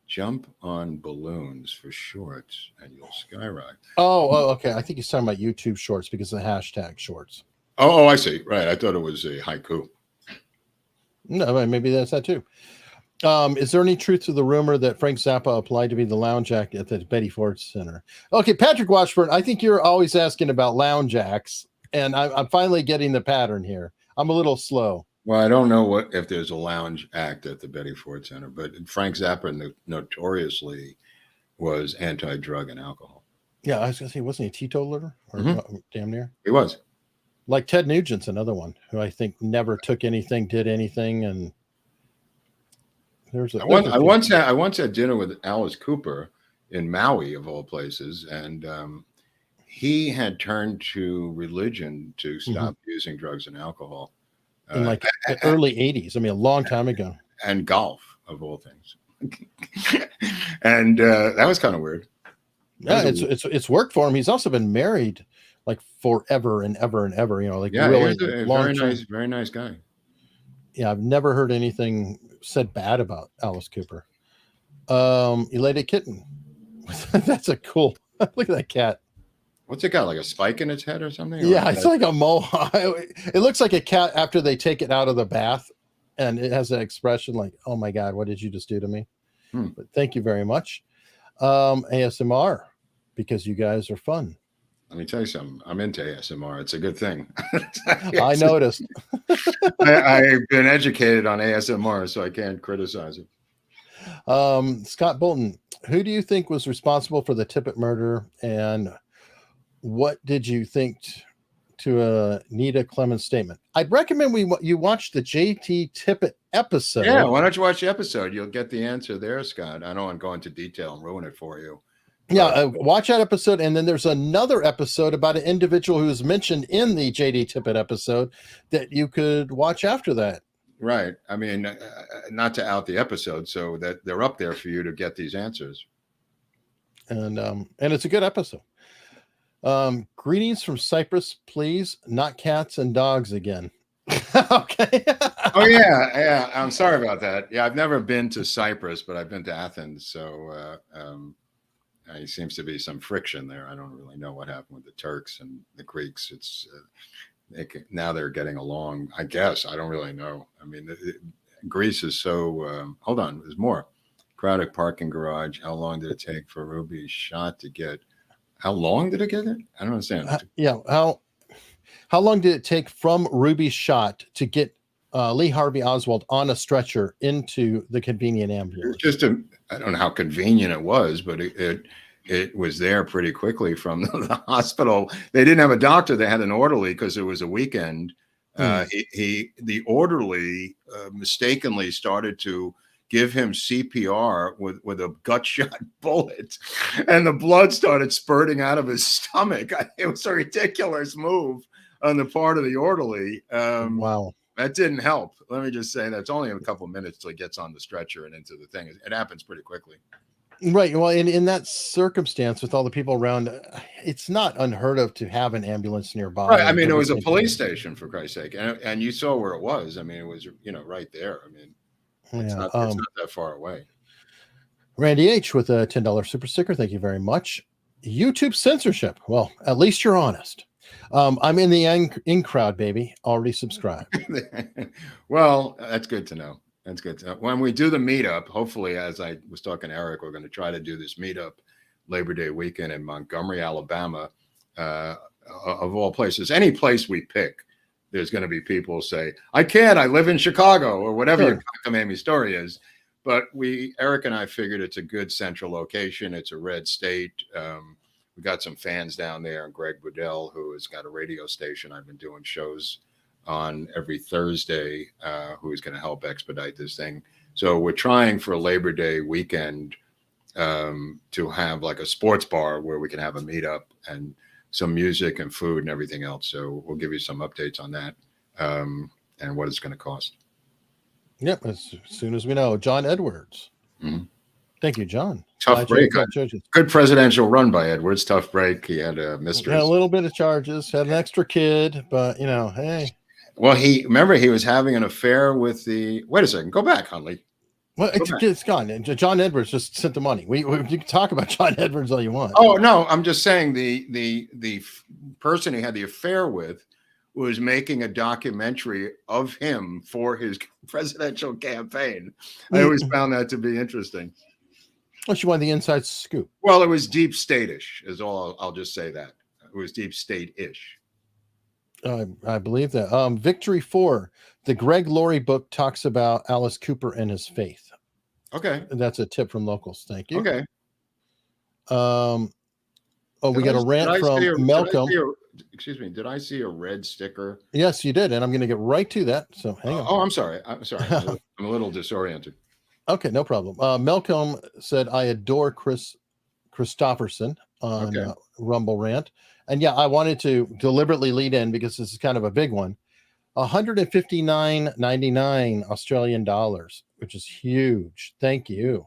Jump on balloons for shorts and you'll skyrocket. Oh, okay. I think he's talking about YouTube shorts because of the hashtag shorts. Oh, I see. Right. I thought it was a haiku. No, maybe that's that too. Is there any truth to the rumor that Frank Zappa applied to be the lounge act at the Betty Ford Center? Okay, Patrick Washburn, I think you're always asking about lounge acts, and I'm finally getting the pattern here. I'm a little slow. Well, I don't know if there's a lounge act at the Betty Ford Center, but Frank Zappa notoriously was anti-drug and alcohol. Yeah, I was going to say, wasn't he a teetotaler? Or damn near? He was. Like Ted Nugent's another one who I think never took anything, did anything, and I once had dinner with Alice Cooper in Maui, of all places, and he had turned to religion to stop using drugs and alcohol. In like the early 80s. I mean, a long time ago. And golf, of all things. And that was kind of weird. Yeah, it's worked for him. He's also been married like forever and ever and ever. You know, like really very nice guy. Yeah, I've never heard anything said bad about Alice Cooper. Elated Kitten. That's a cool. Look at that cat. What's it got? Like a spike in its head or something? Yeah, it's like a mohawk. It looks like a cat after they take it out of the bath, and it has that expression like, "Oh my God, what did you just do to me?" But thank you very much. ASMR, because you guys are fun. Let me tell you something. I'm into ASMR. It's a good thing. I noticed. I've been educated on ASMR, so I can't criticize it. Scott Bolton, who do you think was responsible for the Tippit murder, and what did you think to Nita Clemens' statement? I'd recommend you watch the JT Tippit episode. Yeah, why don't you watch the episode? You'll get the answer there, Scott. I don't want to go into detail and ruin it for you. Yeah, watch that episode, and then there's another episode about an individual who's mentioned in the JD Tippit episode that you could watch after that. Right. I mean, not to out the episode, so that they're up there for you to get these answers. And it's a good episode. Greetings from Cyprus, please. Not cats and dogs again. Okay. Oh yeah. I'm sorry about that. Yeah, I've never been to Cyprus, but I've been to Athens. So there seems to be some friction there. I don't really know what happened with the Turks and the Greeks. It's now they're getting along, I guess. I don't really know. I mean, Greece is so. Hold on, there's more. Crowded parking garage. How long did it take for Ruby's shot to get? How long did it get it? I don't understand. How long did it take from Ruby's shot to get Lee Harvey Oswald on a stretcher into the convenient ambulance? I don't know how convenient it was, but it was there pretty quickly from the hospital. They didn't have a doctor; they had an orderly because it was a weekend. The orderly mistakenly started to give him CPR with a gut shot bullet, and the blood started spurting out of his stomach. It was a ridiculous move on the part of the orderly. Wow. That didn't help. Let me just say that's only a couple minutes till he gets on the stretcher and into the thing. It happens pretty quickly. Right. Well, in that circumstance, with all the people around, it's not unheard of to have an ambulance nearby. Right. I mean, it was a police station, for Christ's sake, and you saw where it was. I mean, it was right there. I mean, it's not that far away. Randy H with a $10 super sticker. Thank you very much. YouTube censorship. Well, at least you're honest. I'm in the in crowd, baby. Already subscribed. Well, that's good to know. That's good to know. When we do the meetup, hopefully, as I was talking to Eric, we're going to try to do this meetup Labor Day weekend in Montgomery, Alabama, of all places. Any place we pick, there's going to be people say, I can't, I live in Chicago, or whatever your cockamamie story is. But Eric and I figured it's a good central location. It's a red state. We got some fans down there, and Greg Woodell, who has got a radio station. I've been doing shows on every Thursday who is going to help expedite this thing. So we're trying for Labor Day weekend to have like a sports bar where we can have a meetup and some music and food and everything else. So we'll give you some updates on that and what it's going to cost. Yep, as soon as we know. John Edwards. Mm-hmm. Thank you, John. Tough break. Good presidential run by Edwards. Tough break. He had a mistress. Had a little bit of charges. Had an extra kid, but hey. Well, he was having an affair with the. Wait a second. Go back, Hunley. Well, it's gone. John Edwards just sent the money. We you can talk about John Edwards all you want. Oh no, I'm just saying the person he had the affair with was making a documentary of him for his presidential campaign. I always found that to be interesting. Well, she wanted the inside scoop. Well, it was deep state-ish, is all. I'll just say that. It was deep state-ish. I believe that. Victory 4, the Greg Laurie book talks about Alice Cooper and his faith. Okay. That's a tip from locals. Thank you. Okay. We got a rant from Malcolm. Excuse me. Did I see a red sticker? Yes, you did. And I'm going to get right to that. So hang on. Oh, I'm sorry. I'm a little disoriented. Okay, no problem. Malcolm said, I adore Chris Christopherson on Rumble Rant. And yeah, I wanted to deliberately lead in because this is kind of a big one. $159.99 Australian dollars, which is huge. Thank you.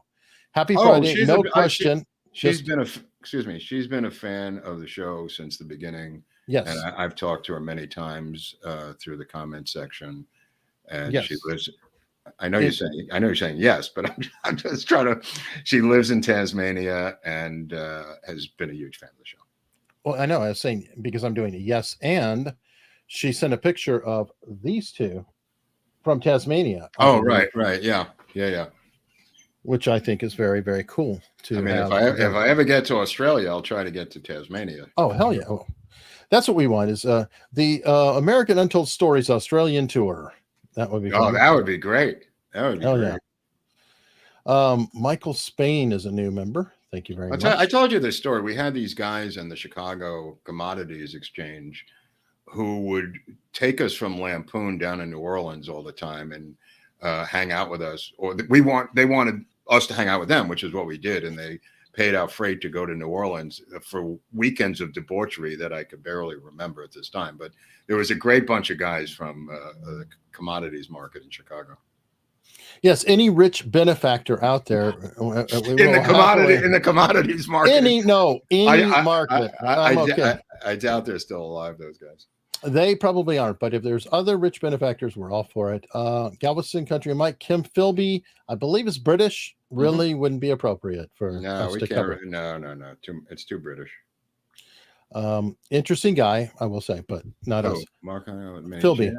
Happy Friday. No question. She's been a fan of the show since the beginning. Yes. And I've talked to her many times through the comment section. And she lives. I know you're saying yes, but I'm just trying to. She lives in Tasmania and has been a huge fan of the show. Well, I know. I was saying because I'm doing a yes, and she sent a picture of these two from Tasmania. Oh, right, yeah. Which I think is very, very cool. If I ever get to Australia, I'll try to get to Tasmania. Oh, hell yeah! Oh, that's what we want. Is the American Untold Stories Australian tour. That would be fun. Oh, that would be great. That would be great. Yeah. Michael Spain is a new member. Thank you very much. I told you this story. We had these guys in the Chicago Commodities Exchange who would take us from Lampoon down in New Orleans all the time and hang out with us. Or they wanted us to hang out with them, which is what we did. And they paid our freight to go to New Orleans for weekends of debauchery that I could barely remember at this time. But there was a great bunch of guys from the commodities market in Chicago. Yes, any rich benefactor out there in the commodities market. Any market. I doubt they're still alive, those guys. They probably aren't, but if there's other rich benefactors, we're all for it. Galveston Country Mike, Kim Philby, I believe is British, really wouldn't be appropriate for us to cover. No. It's too British. Interesting guy, I will say, but not us. Mark Philby.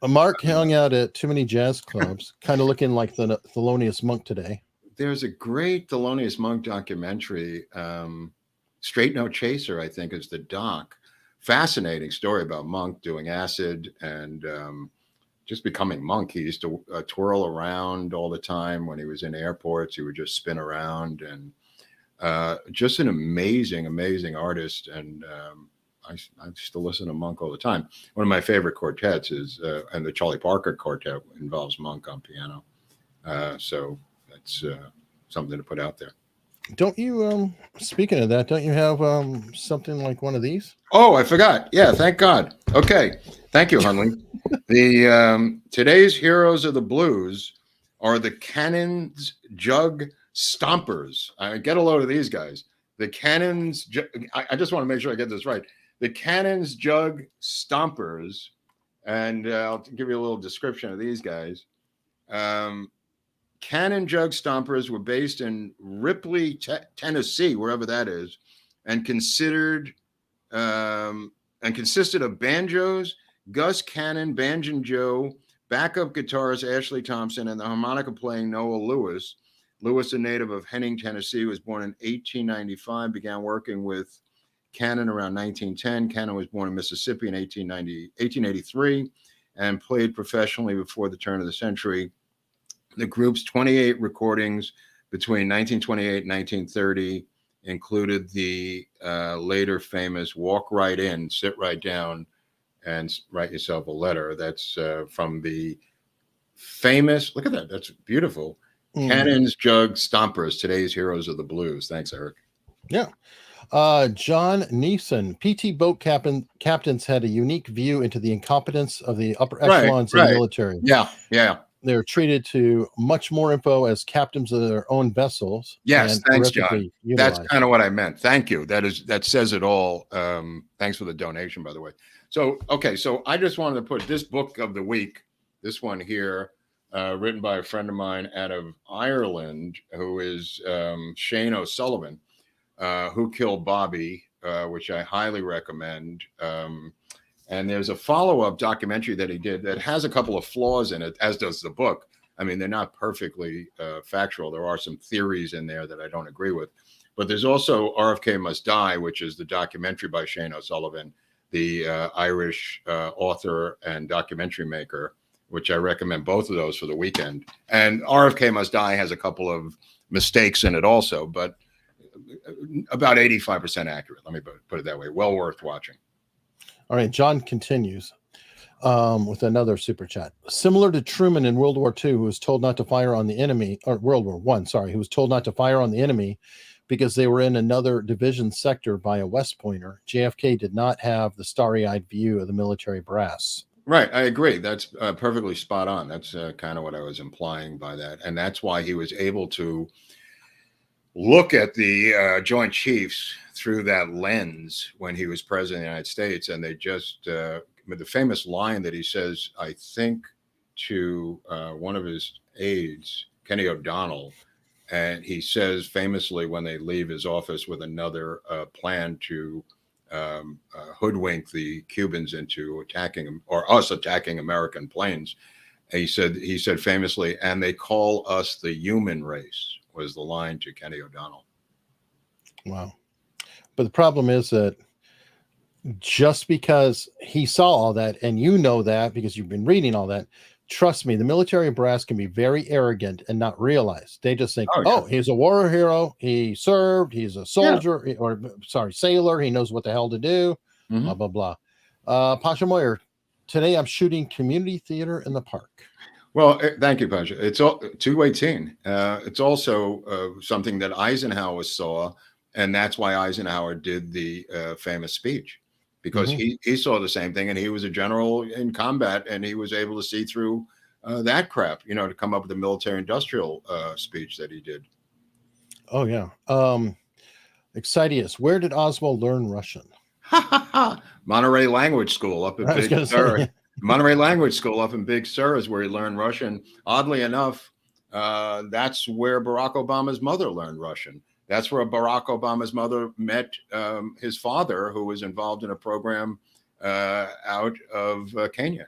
Mark hung out at too many jazz clubs, kind of looking like the Thelonious Monk today. There's a great Thelonious Monk documentary, Straight No Chaser, I think is the doc. Fascinating story about Monk doing acid and just becoming Monk. He used to twirl around all the time when he was in airports. He would just spin around and just an amazing artist. And I used to listen to Monk all the time. One of my favorite quartets is, and the Charlie Parker Quartet involves Monk on piano. So that's something to put out there. Don't you, speaking of that, don't you have something like one of these? Oh, I forgot. Yeah, thank God. Okay. Thank you, Hunley. Today's heroes of the blues are the Cannons Jug Stompers. I get a load of these guys. The Cannons, I just want to make sure I get this right. The Cannons Jug Stompers, and I'll give you a little description of these guys. Cannon Jug Stompers were based in Ripley, Tennessee, wherever that is, and consisted of banjos, Gus Cannon, Banjo Joe, backup guitarist Ashley Thompson, and the harmonica playing Noah Lewis. Lewis, a native of Henning, Tennessee, was born in 1895, began working with Cannon around 1910. Cannon was born in Mississippi in 1883 and played professionally before the turn of the century. The group's 28 recordings between 1928 and 1930 included the later famous Walk Right In, Sit Right Down, and write yourself a letter. That's from the famous, look at that, that's beautiful. Cannons, Jugs, Stompers, today's heroes of the blues. Thanks, Eric. Yeah. John Neeson, PT boat captains had a unique view into the incompetence of the upper echelons of the military. Yeah, yeah. They're treated to much more info as captains of their own vessels. Yes, and thanks, John. utilized. That's kind of what I meant. Thank you. That says it all. Thanks for the donation, by the way. So, okay, so I just wanted to put this book of the week, this one here, written by a friend of mine out of Ireland, who is Shane O'Sullivan, Who Killed Bobby, which I highly recommend. And there's a follow-up documentary that he did that has a couple of flaws in it, as does the book. I mean, they're not perfectly factual. There are some theories in there that I don't agree with. But there's also RFK Must Die, which is the documentary by Shane O'Sullivan, the Irish author and documentary maker, which I recommend both of those for the weekend. And RFK Must Die has a couple of mistakes in it also, but about 85% accurate. Let me put it that way. Well worth watching. All right, John continues with another super chat. Similar to Truman in World War II, who was told not to fire on the enemy, or World War I, sorry, who was told not to fire on the enemy because they were in another division sector by a West Pointer. JFK did not have the starry-eyed view of the military brass. Right, I agree. That's perfectly spot on. That's kind of what I was implying by that. And that's why he was able to look at the Joint Chiefs through that lens when he was president of the United States. And they just, the famous line that he says, I think, to one of his aides, Kenny O'Donnell, and he says famously when they leave his office with another plan to hoodwink the Cubans into attacking, or us attacking American planes, he said famously, and they call us the human race, was the line to Kenny O'Donnell. Wow. But the problem is that just because he saw all that, and you know that because you've been reading all that, trust me, the military brass can be very arrogant and not realize. They just think, oh, he's a war hero. He served. He's a soldier, sailor. He knows what the hell to do, blah, blah, blah. Pasha Moyer, today I'm shooting community theater in the park. Well, thank you, Pasha. It's all 218. It's also something that Eisenhower saw, and that's why Eisenhower did the famous speech, because he saw the same thing, and he was a general in combat, and he was able to see through that crap, to come up with the military-industrial speech that he did. Oh, yeah. Excitius, where did Oswald learn Russian? Monterey Language School up in Big Sur. Monterey Language School up in Big Sur is where he learned Russian. Oddly enough, that's where Barack Obama's mother learned Russian. That's where Barack Obama's mother met his father, who was involved in a program out of Kenya.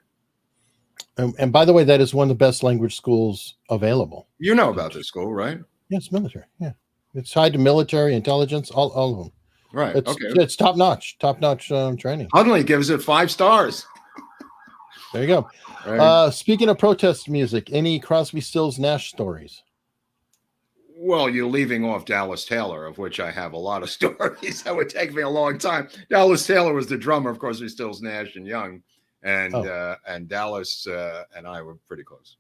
And by the way, that is one of the best language schools available. You know about this school, right? Yes, military. Yeah, it's tied to military intelligence, all of them. Right. It's top notch training. Hunley gives it 5 stars. There you go. Right. Speaking of protest music, any Crosby, Stills, Nash stories? Well, you're leaving off Dallas Taylor, of which I have a lot of stories. That would take me a long time. Dallas Taylor was the drummer of Crosby, Stills, Nash and Young, and Dallas and I were pretty close.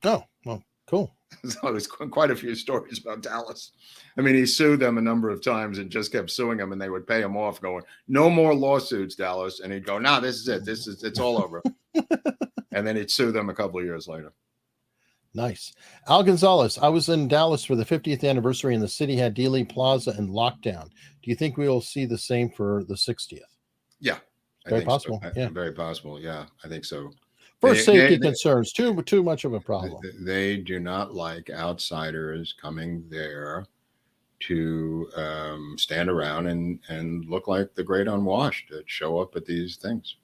Oh, well, cool. So there's quite a few stories about Dallas. I mean, he sued them a number of times and just kept suing them, and they would pay him off, going, "No more lawsuits, Dallas." And he'd go, "No, this is it. It's all over." And then he'd sue them a couple of years later. Nice. Al Gonzalez, I was in Dallas for the 50th anniversary, and the city had Dealey Plaza in lockdown. Do you think we will see the same for the 60th? Yeah. Very possible. So. Yeah. Very possible. Yeah, I think so. For safety concerns, too much of a problem. They do not like outsiders coming there to stand around and look like the great unwashed that show up at these things.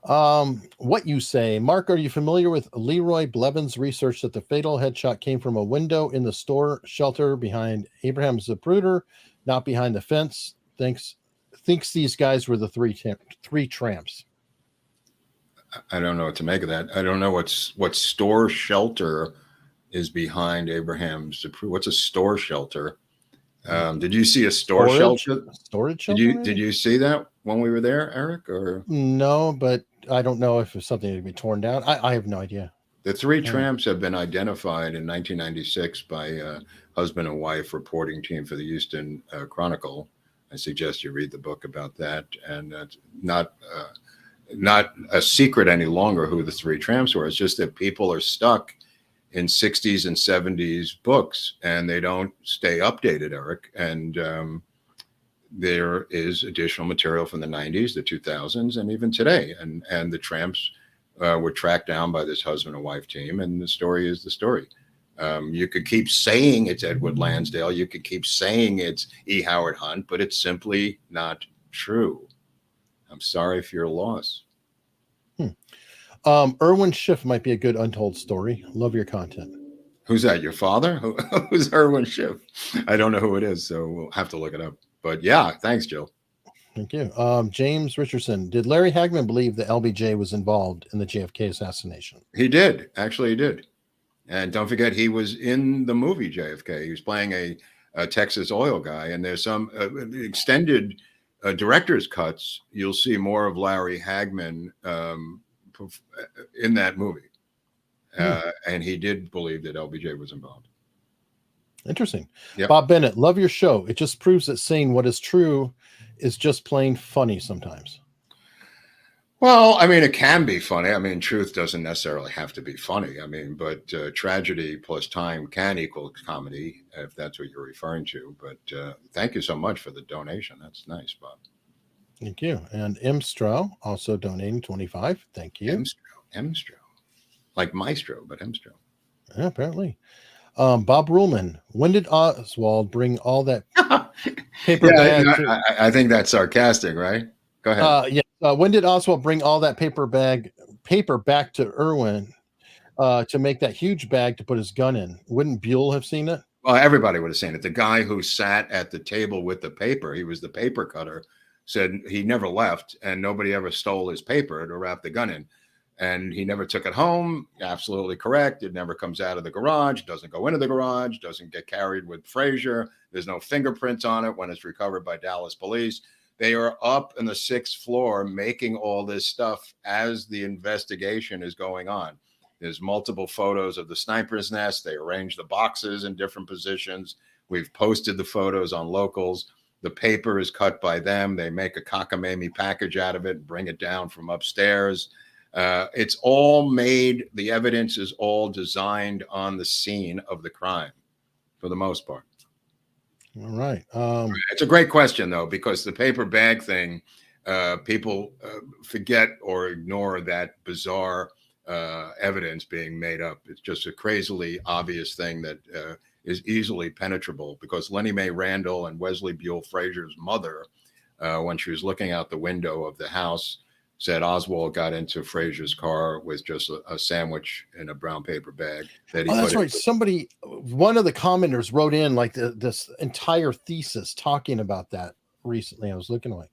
What you say, Mark, are you familiar with Leroy Blevin's research that the fatal headshot came from a window in the store shelter behind Abraham Zapruder, not behind the fence? Thinks these guys were the three tramps. I don't know what to make of that. I don't know what store shelter is behind Abraham Zapruder. What's a store shelter? Did you see a storage shelter? Storage shelter? Did you see that? when we were there, Eric? Or No, but I don't know if it's something that can be torn down. I have no idea. the three tramps have been identified in 1996 by a husband and wife reporting team for the Houston Chronicle. I suggest you read the book about that. And it's not a secret any longer who the three tramps were. It's just that people are stuck in 60s and 70s books and they don't stay updated, Eric. And there is additional material from the 90s, the 2000s, and even today. And the tramps were tracked down by this husband and wife team, and the story is the story. You could keep saying it's Edward Lansdale. You could keep saying it's E. Howard Hunt, but it's simply not true. I'm sorry for your loss. Irwin Schiff might be a good untold story. Love your content. Who's that? Your father? Who's Irwin Schiff? I don't know who it is, so we'll have to look it up. But yeah, thanks, Jill. Thank you. James Richardson, did Larry Hagman believe that LBJ was involved in the JFK assassination? He did. Actually, he did. And don't forget, he was in the movie JFK. He was playing a Texas oil guy. And there's some extended director's cuts. You'll see more of Larry Hagman in that movie. And he did believe that LBJ was involved. Interesting. Yep. Bob Bennett, love your show. It just proves that saying what is true is just plain funny sometimes. Well, I mean, it can be funny. I mean, truth doesn't necessarily have to be funny. I mean, but tragedy plus time can equal comedy, if that's what you're referring to. But thank you so much for the donation. That's nice, Bob. Thank you. And M. Stroh also donating 25. Thank you. M. Stroh. Like Maestro, but M. Stroh. Yeah, apparently. Bob Ruhlman, when did Oswald bring all that paper bag? I think that's sarcastic, right? Go ahead. When did Oswald bring all that paper back to Irwin to make that huge bag to put his gun in? Wouldn't Buell have seen it? Well, everybody would have seen it. The guy who sat at the table with the paper, he was the paper cutter, said he never left and nobody ever stole his paper to wrap the gun in. And he never took it home. Absolutely correct. It never comes out of the garage, doesn't go into the garage, doesn't get carried with Frazier. There's no fingerprints on it when it's recovered by Dallas police. They are up in the 6th floor making all this stuff as the investigation is going on. There's multiple photos of the sniper's nest. They arrange the boxes in different positions. We've posted the photos on Locals. The paper is cut by them. They make a cockamamie package out of it, bring it down from upstairs. It's all made, the evidence is all designed on the scene of the crime for the most part. All right. It's a great question, though, because the paper bag thing, people forget or ignore that bizarre evidence being made up. It's just a crazily obvious thing that is easily penetrable because Lenny Mae Randall and Wesley Buell Frazier's mother, when she was looking out the window of the house, said Oswald got into Frazier's car with just a sandwich in a brown paper bag. That's right. One of the commenters wrote in like this entire thesis talking about that recently. I was looking like,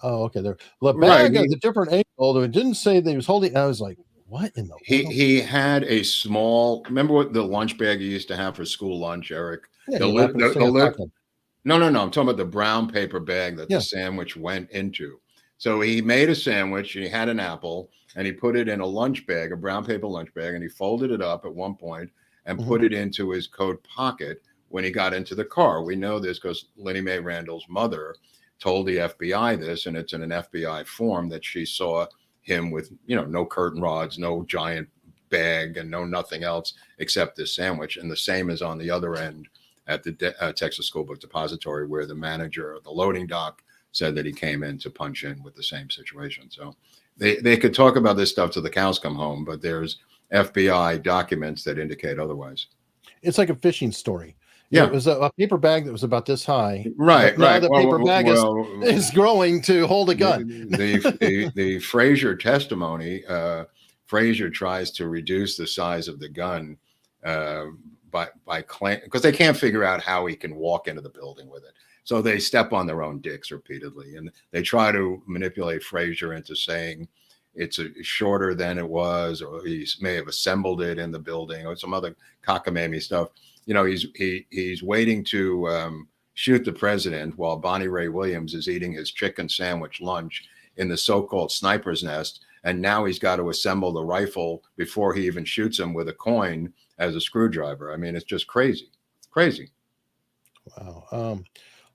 oh, okay. The bag has a different angle, although it didn't say that he was holding. I was like, what in the world? He had a small, remember what the lunch bag he used to have for school lunch, Eric? Yeah, No, I'm talking about the brown paper bag that the sandwich went into. So he made a sandwich, he had an apple, and he put it in a lunch bag, a brown paper lunch bag, and he folded it up at one point and put it into his coat pocket when he got into the car. We know this because Lenny Mae Randall's mother told the FBI this, and it's in an FBI form that she saw him with, no curtain rods, no giant bag, and no nothing else except this sandwich. And the same is on the other end at the Texas School Book Depository, where the manager of the loading dock said that he came in to punch in with the same situation. So they could talk about this stuff till the cows come home, but there's FBI documents that indicate otherwise. It's like a fishing story. Yeah. It was a paper bag that was about this high. Right. Now the paper bag is growing to hold a gun. The Frazier testimony, Frazier tries to reduce the size of the gun by claim, because they can't figure out how he can walk into the building with it. So they step on their own dicks repeatedly, and they try to manipulate Frazier into saying it's shorter than it was, or he may have assembled it in the building, or some other cockamamie stuff. He's waiting to shoot the president while Bonnie Ray Williams is eating his chicken sandwich lunch in the so-called sniper's nest. And now he's got to assemble the rifle before he even shoots him with a coin as a screwdriver. I mean, it's just crazy. It's crazy. Wow.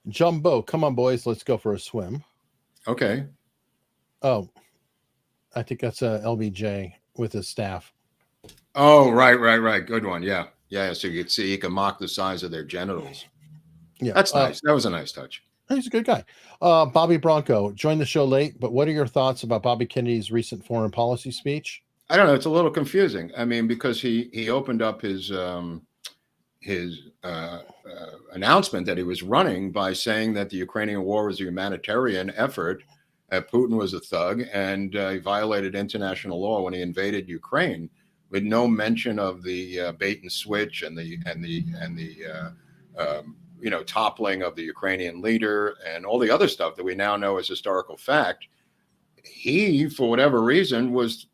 Jumbo, come on, boys. Let's go for a swim. Okay. Oh, I think that's LBJ with his staff. Oh, right. Good one. Yeah. So you can see, you can mock the size of their genitals. Yeah. That's nice. That was a nice touch. He's a good guy. Bobby Bronco joined the show late, but what are your thoughts about Bobby Kennedy's recent foreign policy speech? I don't know. It's a little confusing. I mean, because he opened up his announcement that he was running by saying that the Ukrainian war was a humanitarian effort, Putin was a thug, and he violated international law when he invaded Ukraine, with no mention of the bait and switch and the toppling of the Ukrainian leader and all the other stuff that we now know as historical fact. He, for whatever reason, was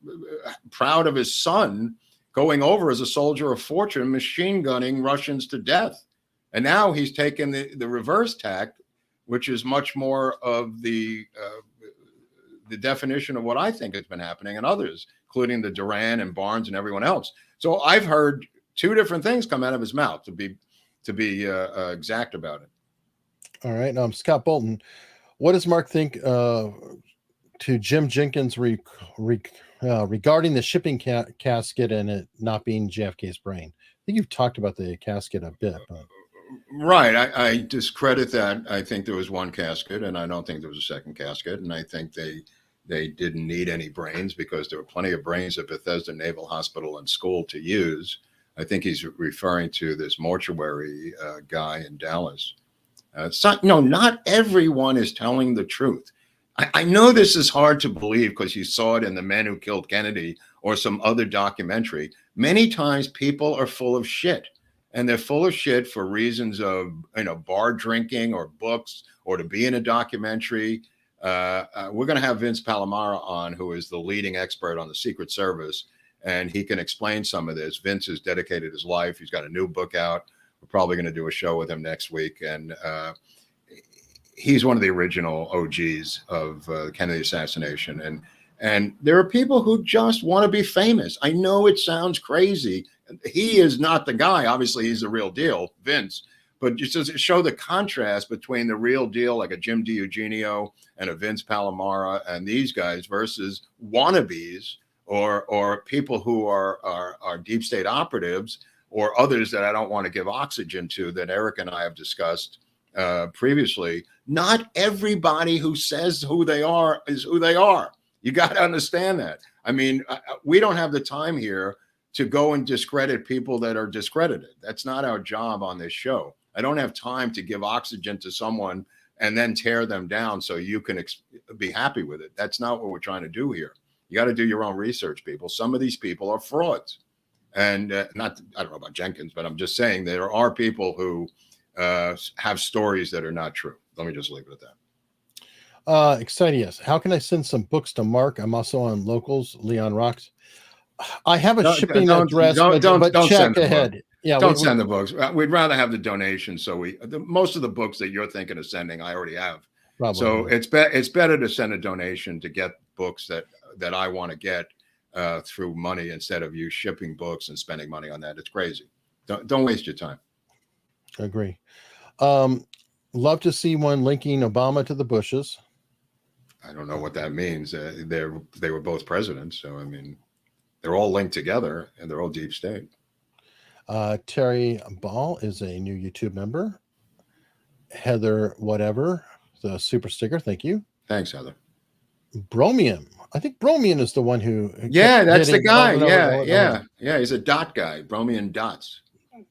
proud of his son going over as a soldier of fortune, machine gunning Russians to death. And now he's taken the reverse tact, which is much more of the definition of what I think has been happening, and others, including the Duran and Barnes and everyone else. So I've heard two different things come out of his mouth, to be exact about it. All right. Scott Bolton, what does Mark think to Jim Jenkins regarding the shipping casket and it not being JFK's brain? I think you've talked about the casket a bit. But... Right. I discredit that. I think there was one casket, and I don't think there was a second casket. And I think they didn't need any brains because there were plenty of brains at Bethesda Naval Hospital and School to use. I think he's referring to this mortuary guy in Dallas. Not everyone is telling the truth. I know this is hard to believe because you saw it in The Men Who Killed Kennedy or some other documentary. Many times people are full of shit, and they're full of shit for reasons of, bar drinking or books or to be in a documentary. We're going to have Vince Palomara on, who is the leading expert on the Secret Service, and he can explain some of this. Vince has dedicated his life. He's got a new book out. We're probably going to do a show with him next week. And he's one of the original OGs of the Kennedy assassination. And there are people who just want to be famous. I know it sounds crazy. He is not the guy. Obviously, he's the real deal, Vince. But just to show the contrast between the real deal, like a Jim DiEugenio and a Vince Palomara and these guys, versus wannabes or people who are deep state operatives or others that I don't want to give oxygen to, that Eric and I have discussed previously. Not everybody who says who they are is who they are. You got to understand that. I mean, we don't have the time here to go and discredit people that are discredited. That's not our job on this show. I don't have time to give oxygen to someone and then tear them down so you can be happy with it. That's not what we're trying to do here. You got to do your own research, people. Some of these people are frauds. And I don't know about Jenkins, but I'm just saying there are people who have stories that are not true. Let me just leave it at that. Excitius, how can I send some books to Mark? I'm also on Locals, Leon Rocks. I have a shipping address, but check ahead. Yeah, don't send the books. We'd rather have the donation. So most of the books that you're thinking of sending, I already have. Probably. So it's better to send a donation to get books that I want to get through money, instead of you shipping books and spending money on that. It's crazy. Don't waste your time. I agree. Love to see one linking Obama to the Bushes. I don't know what that means. They were both presidents, so I mean, they're all linked together and they're all deep state. Terry Ball is a new YouTube member. Heather, whatever, the super sticker. Thank you. Thanks, Heather. Bromium. I think Bromium is the one who. Yeah, that's the guy. Yeah. He's a dot guy. Bromium dots.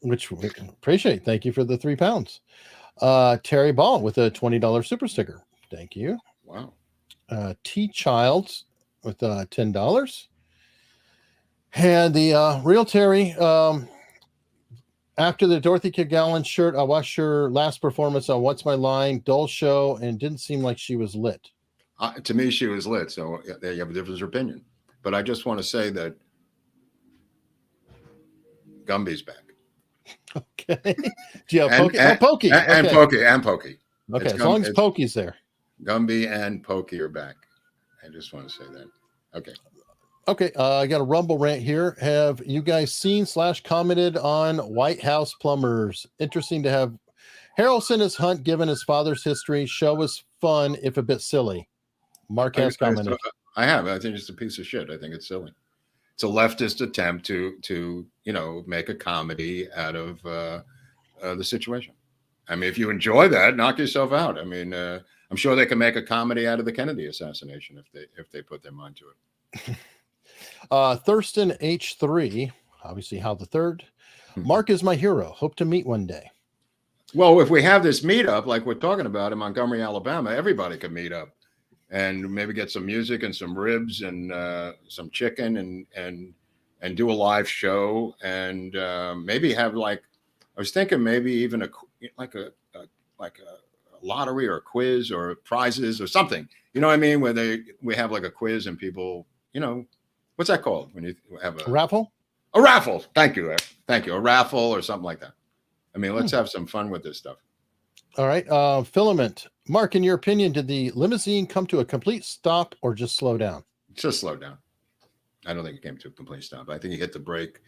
Which we appreciate. Thank you for the £3. Terry Ball with a $20 super sticker. Thank you. Wow. T Childs with $10. And the real Terry, after the Dorothy Kigallen shirt, I watched her last performance on What's My Line, dull show, and didn't seem like she was lit. To me, she was lit. So there you have a different opinion. But I just want to say that Gumby's back. Okay. Do you have And, Pokey? and, Pokey. and Okay. Pokey. And Pokey. Okay. As long as Pokey's there. Gumby and Pokey are back. I just want to say that. Okay. Okay. I got a Rumble rant here. Have you guys seen / commented on White House plumbers? Interesting to have Harrelson as Hunt, given his father's history. Show was fun, if a bit silly. Mark has commented. I have. I think it's a piece of shit. I think it's silly. It's a leftist attempt to make a comedy out of the situation. I mean, if you enjoy that, knock yourself out. I mean, I'm sure they can make a comedy out of the Kennedy assassination if they put their mind to it. Thurston H3, obviously Hal the Third. Mark is my hero. Hope to meet one day. Well, if we have this meetup like we're talking about in Montgomery, Alabama, everybody can meet up and maybe get some music and some ribs and some chicken and do a live show and maybe have I was thinking maybe even a lottery or a quiz or prizes or something. You know what I mean? Where we have like a quiz and people, what's that called when you have a raffle? A raffle. Thank you. A raffle or something like that. I mean, let's have some fun with this stuff. All right. Filament. Mark, in your opinion, did the limousine come to a complete stop or just slow down? Just slow down. I don't think it came to a complete stop. I think he hit the brake.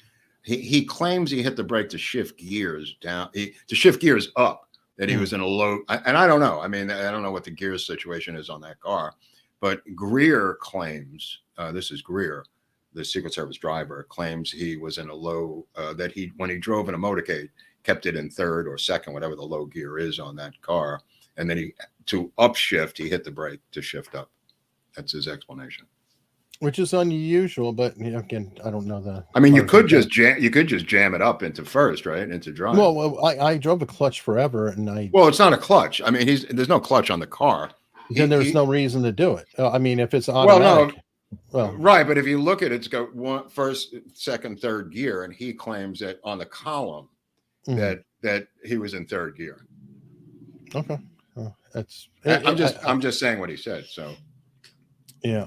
He claims he hit the brake to shift gears down, to shift gears up, that he was in a low, and I don't know. I mean, I don't know what the gears situation is on that car, but Greer claims, this is Greer, the Secret Service driver, claims he was in a low, that when he drove in a motorcade, kept it in third or second, whatever the low gear is on that car. And then to upshift, he hit the brake to shift up. That's his explanation. Which is unusual, but again, I don't know that. I mean, you could just jam it up into first, right? Into drive. Well, I drove a clutch forever, and Well, it's not a clutch. I mean, there's no clutch on the car. Then there's no reason to do it. I mean, if it's automatic. Well, right, but if you look at it, it's got first, second, third gear, and he claims that on the column that he was in third gear. Okay, I'm just saying what he said. So, yeah.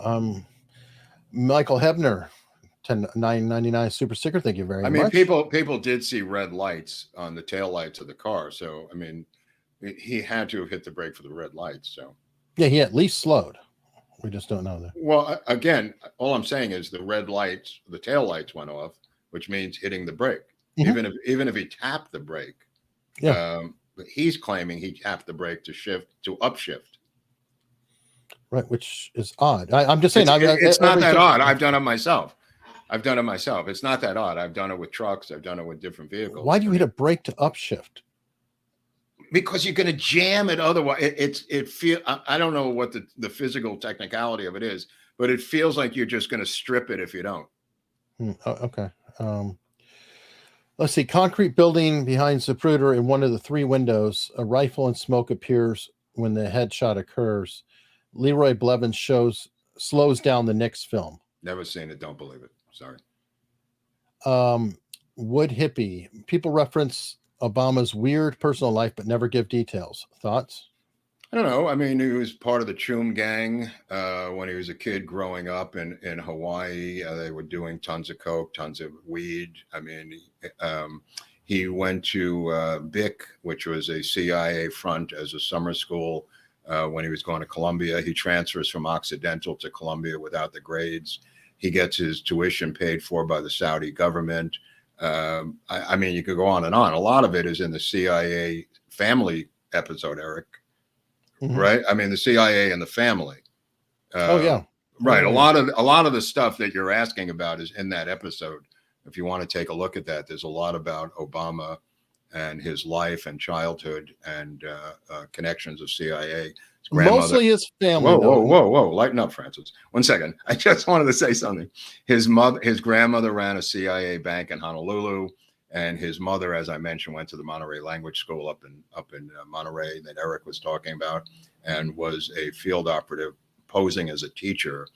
Michael Hebner, 999 super sticker. Thank you very much. I mean, people did see red lights on the tail lights of the car. So, I mean, he had to have hit the brake for the red lights. So, yeah, he at least slowed. We just don't know that. Well, again, all I'm saying is the red lights, the tail lights went off, which means hitting the brake. Mm-hmm. Even if he tapped the brake, but he's claiming he tapped the brake to upshift. Right, which is odd. I'm just saying. It's not that odd. I've done it myself. It's not that odd. I've done it with trucks. I've done it with different vehicles. Why do you hit a brake to upshift? Because you're going to jam it otherwise. I don't know what the physical technicality of it is, but it feels like you're just going to strip it if you don't. Okay. Let's see. Concrete building behind Zapruder. In one of the 3 windows, a rifle and smoke appears when the headshot occurs. Leroy Blevins slows down the next film. Never seen it. Don't believe it. Sorry. Wood hippie. People reference Obama's weird personal life, but never give details. Thoughts? I don't know. I mean, he was part of the Choom gang when he was a kid growing up in Hawaii. They were doing tons of coke, tons of weed. I mean, he went to BIC, which was a CIA front, as a summer school when he was going to Columbia. He transfers from Occidental to Columbia without the grades. He gets his tuition paid for by the Saudi government. I mean, you could go on and on. A lot of it is in the CIA family episode, Eric. Mm-hmm. Right? I mean, the CIA and the family. Right. A lot of the stuff that you're asking about is in that episode. If you want to take a look at that, there's a lot about Obama and his life and childhood and connections of CIA. Mostly his family. Whoa. Lighten up, Francis. 1 second. I just wanted to say something. His grandmother ran a CIA bank in Honolulu. And his mother, as I mentioned, went to the Monterey Language School up in Monterey that Eric was talking about, and was a field operative posing as a teacher,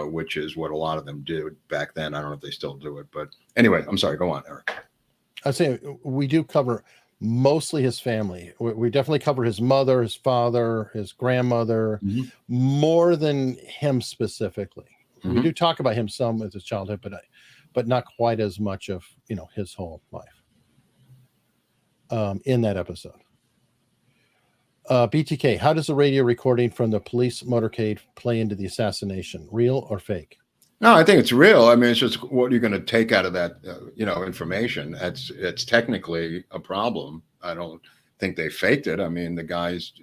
which is what a lot of them did back then. I don't know if they still do it, but anyway, I'm sorry. Go on, Eric. I say we do cover mostly his family. We definitely cover his mother, his father, his grandmother, more than him specifically. Mm-hmm. We do talk about him some as his childhood, but not quite as much of his whole life. in that episode. BTK, how does the radio recording from the police motorcade play into the assassination? Real or fake? No, I think it's real. I mean, it's just what you're going to take out of that, information. It's technically a problem. I don't think they faked it. I mean, the guy's,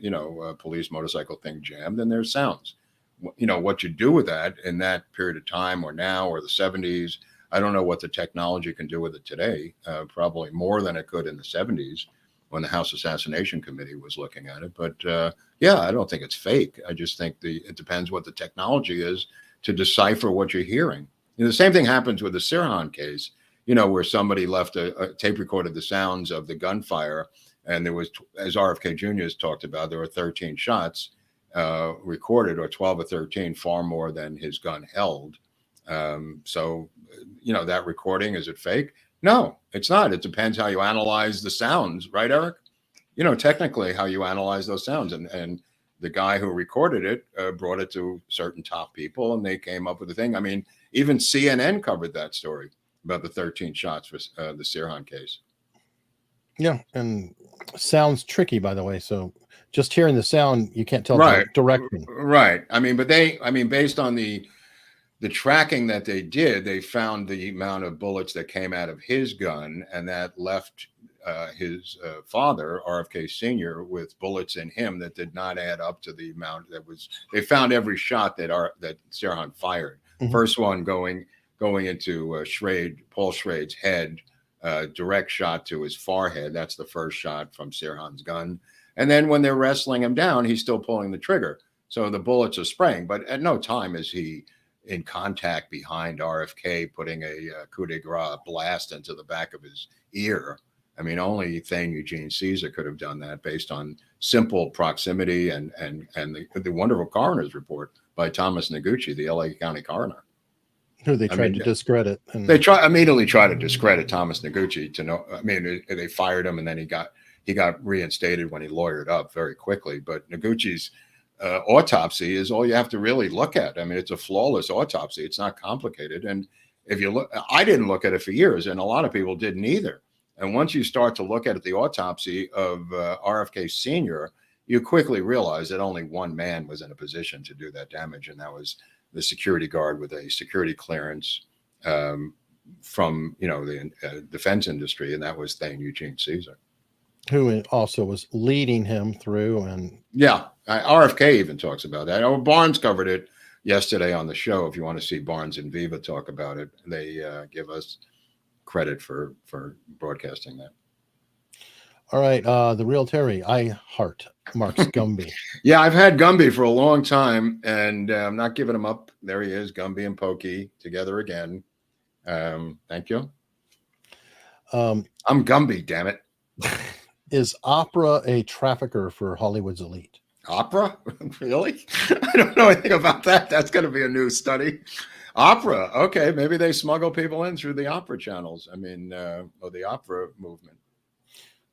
police motorcycle thing jammed, and there's sounds. What you do with that in that period of time, or now, or the 70s, I don't know what the technology can do with it today. Probably more than it could in the 70s when the House Assassination Committee was looking at it. But I don't think it's fake. I just think it depends what the technology is to decipher what you're hearing. The same thing happens with the Sirhan case, where somebody left a tape recorded the sounds of the gunfire. And there was, as RFK Jr. has talked about, there were 13 shots recorded, or 12 or 13, far more than his gun held. That recording, is it fake? No, it's not. It depends how you analyze the sounds, right, Eric? Technically how you analyze those sounds. And the guy who recorded it brought it to certain top people, and they came up with a thing. I mean, even CNN covered that story about the 13 shots for the Sirhan case. Yeah, and sounds tricky, by the way. So just hearing the sound, you can't tell right. the direction. Right. I mean, based on the tracking that they did, they found the amount of bullets that came out of his gun, and that left his father, RFK Sr., with bullets in him that did not add up to the amount that was. They found every shot that Sirhan fired. Mm-hmm. First one going into Paul Schrade's head, direct shot to his forehead. That's the first shot from Sirhan's gun. And then when they're wrestling him down, he's still pulling the trigger. So the bullets are spraying, but at no time is he in contact behind RFK, putting a coup de grace blast into the back of his ear. I mean, only thing Eugene Caesar could have done that based on simple proximity and the wonderful coroner's report by Thomas Noguchi, the LA County coroner. Who they tried to discredit. They immediately tried to discredit Thomas Noguchi. They fired him, and then he got reinstated when he lawyered up very quickly. But Noguchi's autopsy is all you have to really look at. I mean, it's a flawless autopsy. It's not complicated. And if you look, I didn't look at it for years, and a lot of people didn't either. And once you start to look at the autopsy of RFK Sr., you quickly realize that only one man was in a position to do that damage, and that was the security guard with a security clearance from the defense industry, and that was Thane Eugene Caesar, who also was leading him through. And RFK even talks about that. Barnes covered it yesterday on the show. If you want to see Barnes and Viva talk about it, they give us credit for broadcasting that. All right, the real Terry, I heart Mark's Gumby. Yeah, I've had Gumby for a long time, and I'm not giving him up. There he is, Gumby and Pokey together again. Thank you. I'm Gumby, damn it. Is opera a trafficker for Hollywood's elite? Opera? Really? I don't know anything about that. That's going to be a new study. Opera. Okay, maybe they smuggle people in through the opera channels. I mean, or the opera movement.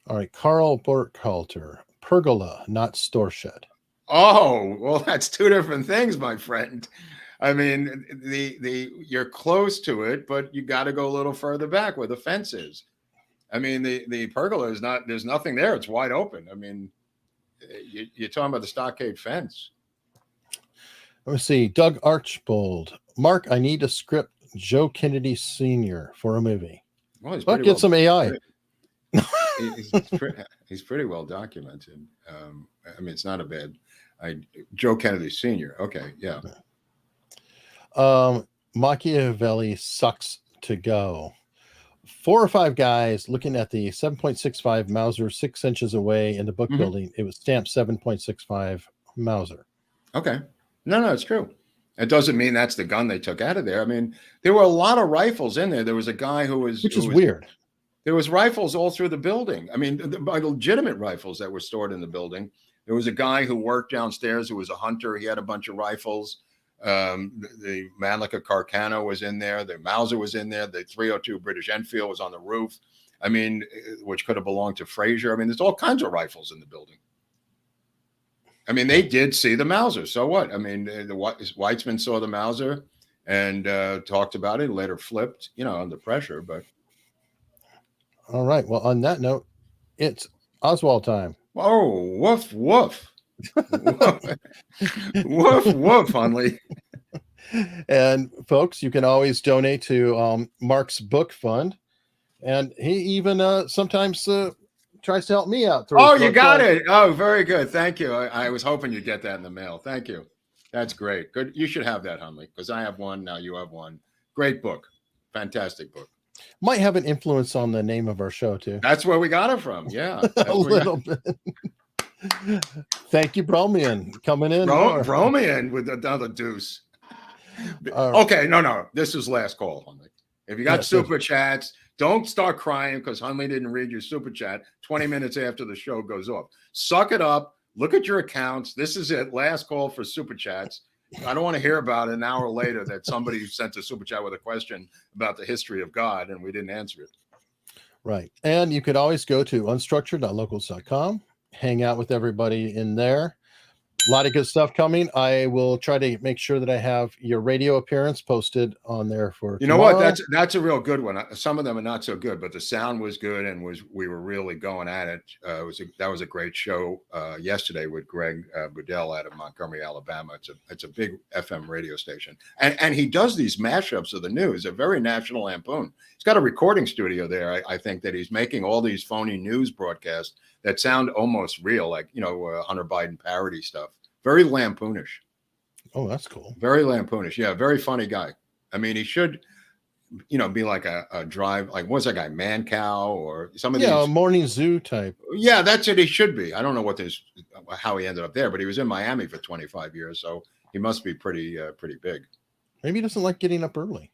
All right, Carl Burkhalter, pergola, not store shed. Oh, well, that's two different things, my friend. I mean, you're close to it, but you got to go a little further back where the fence is. I mean, the pergola is not. There's nothing there. It's wide open. I mean, you're talking about the stockade fence. Let me see. Doug Archbold, Mark, I need a script. Joe Kennedy Sr. for a movie. Well, get some AI. He's pretty well documented. I mean, it's not a bad. Joe Kennedy Sr. Okay, yeah. Machiavelli sucks to go. 4 or 5 guys looking at the 7.65 Mauser 6 inches away in the book building. It was stamped 7.65 Mauser. Okay. No, it's true. It doesn't mean that's the gun they took out of there. I mean, there were a lot of rifles in there. There was a guy which is weird. There was rifles all through the building. I mean, legitimate rifles that were stored in the building. There was a guy who worked downstairs who was a hunter. He had a bunch of rifles. The Mannlicher Carcano was in there. The Mauser was in there. The .302 British Enfield was on the roof. I mean, which could have belonged to Frazier. I mean, there's all kinds of rifles in the building. I mean, they did see the Mauser. So what? I mean, the Weitzman saw the Mauser and talked about it. Later flipped, under pressure. But all right. Well, on that note, It's Oswald time. Oh, woof, woof. Woof, woof, Hunley. And folks, you can always donate to Mark's book fund. And he even sometimes tries to help me out. Oh, you got it. Oh, very good. Thank you. I was hoping you'd get that in the mail. Thank you. That's great. Good. You should have that, Hunley, because I have one. Now you have one. Great book. Fantastic book. Might have an influence on the name of our show, too. That's where we got it from. Yeah. A little bit. Thank you, Bromian, coming in. Bromian with another deuce. Okay. No. This is last call, Hunley. If you got super chats, don't start crying because Hunley didn't read your super chat 20 minutes after the show goes off. Suck it up. Look at your accounts. This is it. Last call for super chats. I don't want to hear about it an hour later that somebody sent a super chat with a question about the history of God and we didn't answer it. Right. And you could always go to unstructured.locals.com, hang out with everybody in there. A lot of good stuff coming. I will try to make sure that I have your radio appearance posted on there for tomorrow. Know what? That's a real good one. Some of them are not so good, but the sound was good and we were really going at it. That was a great show yesterday with Greg Budell out of Montgomery, Alabama. It's a big FM radio station, and he does these mashups of the news. A very National Lampoon. He's got a recording studio there. I think that he's making all these phony news broadcasts that sound almost real, like Hunter Biden parody stuff. Very lampoonish. Oh, that's cool. Very lampoonish. Yeah, very funny guy. I mean, he should, be like a drive. Like, what's that guy, Mancow or some of these? Yeah, a morning zoo type. Yeah, that's it. He should be. I don't know how he ended up there, but he was in Miami for 25 years, so he must be pretty big. Maybe he doesn't like getting up early.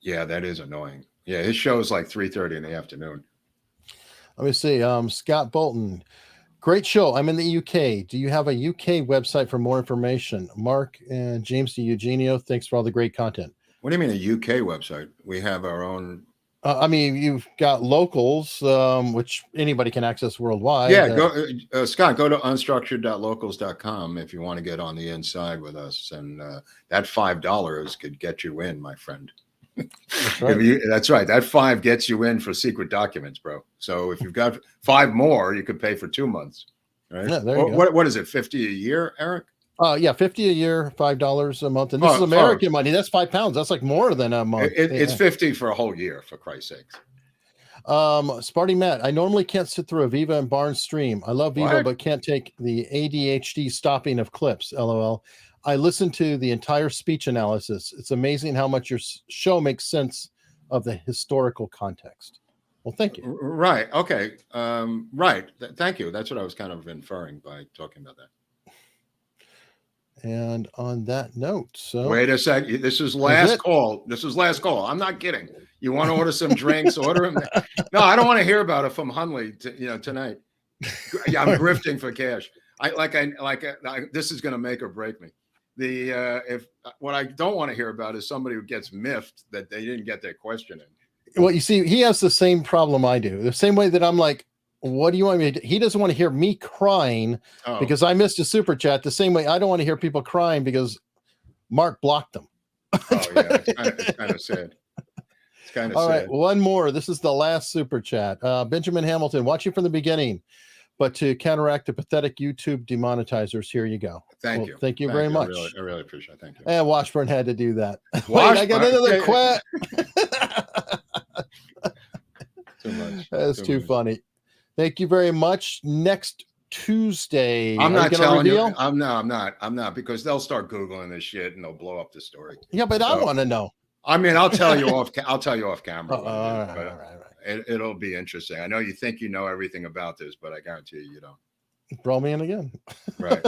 Yeah, that is annoying. Yeah, his show is like 3:30 in the afternoon. Let me see. Scott Bolton. Great show. I'm in the UK. Do you have a UK website for more information? Mark and James Eugenio, thanks for all the great content. What do you mean a UK website? We have our own. You've got locals, which anybody can access worldwide. Yeah, go, Scott, go to unstructured.locals.com if you want to get on the inside with us. And that $5 could get you in, my friend. That's right. That's right. That $5 gets you in for secret documents, bro. So if you've got $5 more, you could pay for 2 months. Right? Yeah, there you go. What is it? 50 a year, Eric? Yeah, 50 a year, $5 a month. And this is American money. That's £5. That's like more than a month. It's 50 for a whole year, for Christ's sakes. Sparty Matt, I normally can't sit through a Viva and Barnes stream. I love Viva, but can't take the ADHD stopping of clips. LOL. I listened to the entire speech analysis. It's amazing how much your show makes sense of the historical context. Well, thank you. Right. Okay. Right. Thank you. That's what I was kind of inferring by talking about that. And on that note, so wait a sec. This is last call. This is last call. I'm not kidding. You want to order some drinks? Order them. No, I don't want to hear about it from Hunley. Tonight. Yeah, I'm grifting for cash. This is going to make or break me. What I don't want to hear about is somebody who gets miffed that they didn't get their question in. Well, you see, he has the same problem I do. The same way that I'm like, what do you want me to do? He doesn't want to hear me crying because I missed a super chat. The same way I don't want to hear people crying because Mark blocked them. Oh yeah, it's kind of sad. It's kind of sad. All right, one more. This is the last super chat. Benjamin Hamilton, watching from the beginning, but to counteract the pathetic YouTube demonetizers, here you go. Thank you. Thank you very much. I really appreciate it. Thank you. And Washburn had to do that. Wait, I got another quit. Too much. That's too funny. Thank you very much. Next Tuesday. I'm not telling you. I'm not because they'll start Googling this shit and they'll blow up the story. Yeah, but I want to know. I mean, I'll tell you off camera. All right. It'll be interesting. I know you think you know everything about this, but I guarantee you don't. Throw me in again. Right.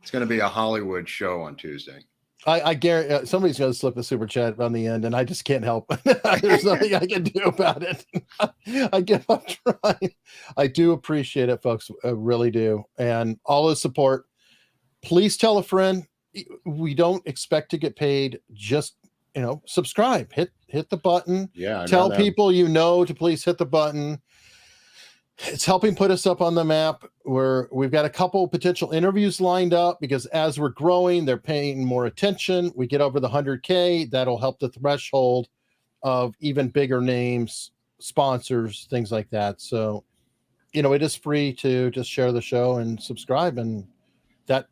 It's going to be a Hollywood show on Tuesday. I guarantee somebody's going to slip a super chat on the end, and I just can't help. There's nothing I can do about it. I give up trying. I do appreciate it, folks. I really do. And all the support. Please tell a friend. We don't expect to get paid. Just, subscribe. Hit the button. Yeah. Tell people to please hit the button. It's helping put us up on the map where we've got a couple potential interviews lined up because as we're growing, they're paying more attention. We get over the 100K. That'll help the threshold of even bigger names, sponsors, things like that. So it is free to just share the show and subscribe, and that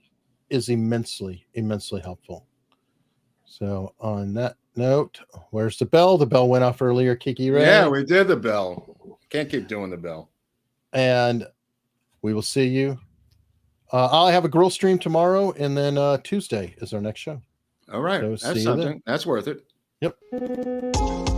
is immensely, immensely helpful. So on that note, where's the bell? The bell went off earlier, Kiki Ray. Yeah, we did the bell. Can't keep doing the bell. And we will see you. I'll have a grill stream tomorrow, and then Tuesday is our next show. All right. So That's something. That's worth it. Yep.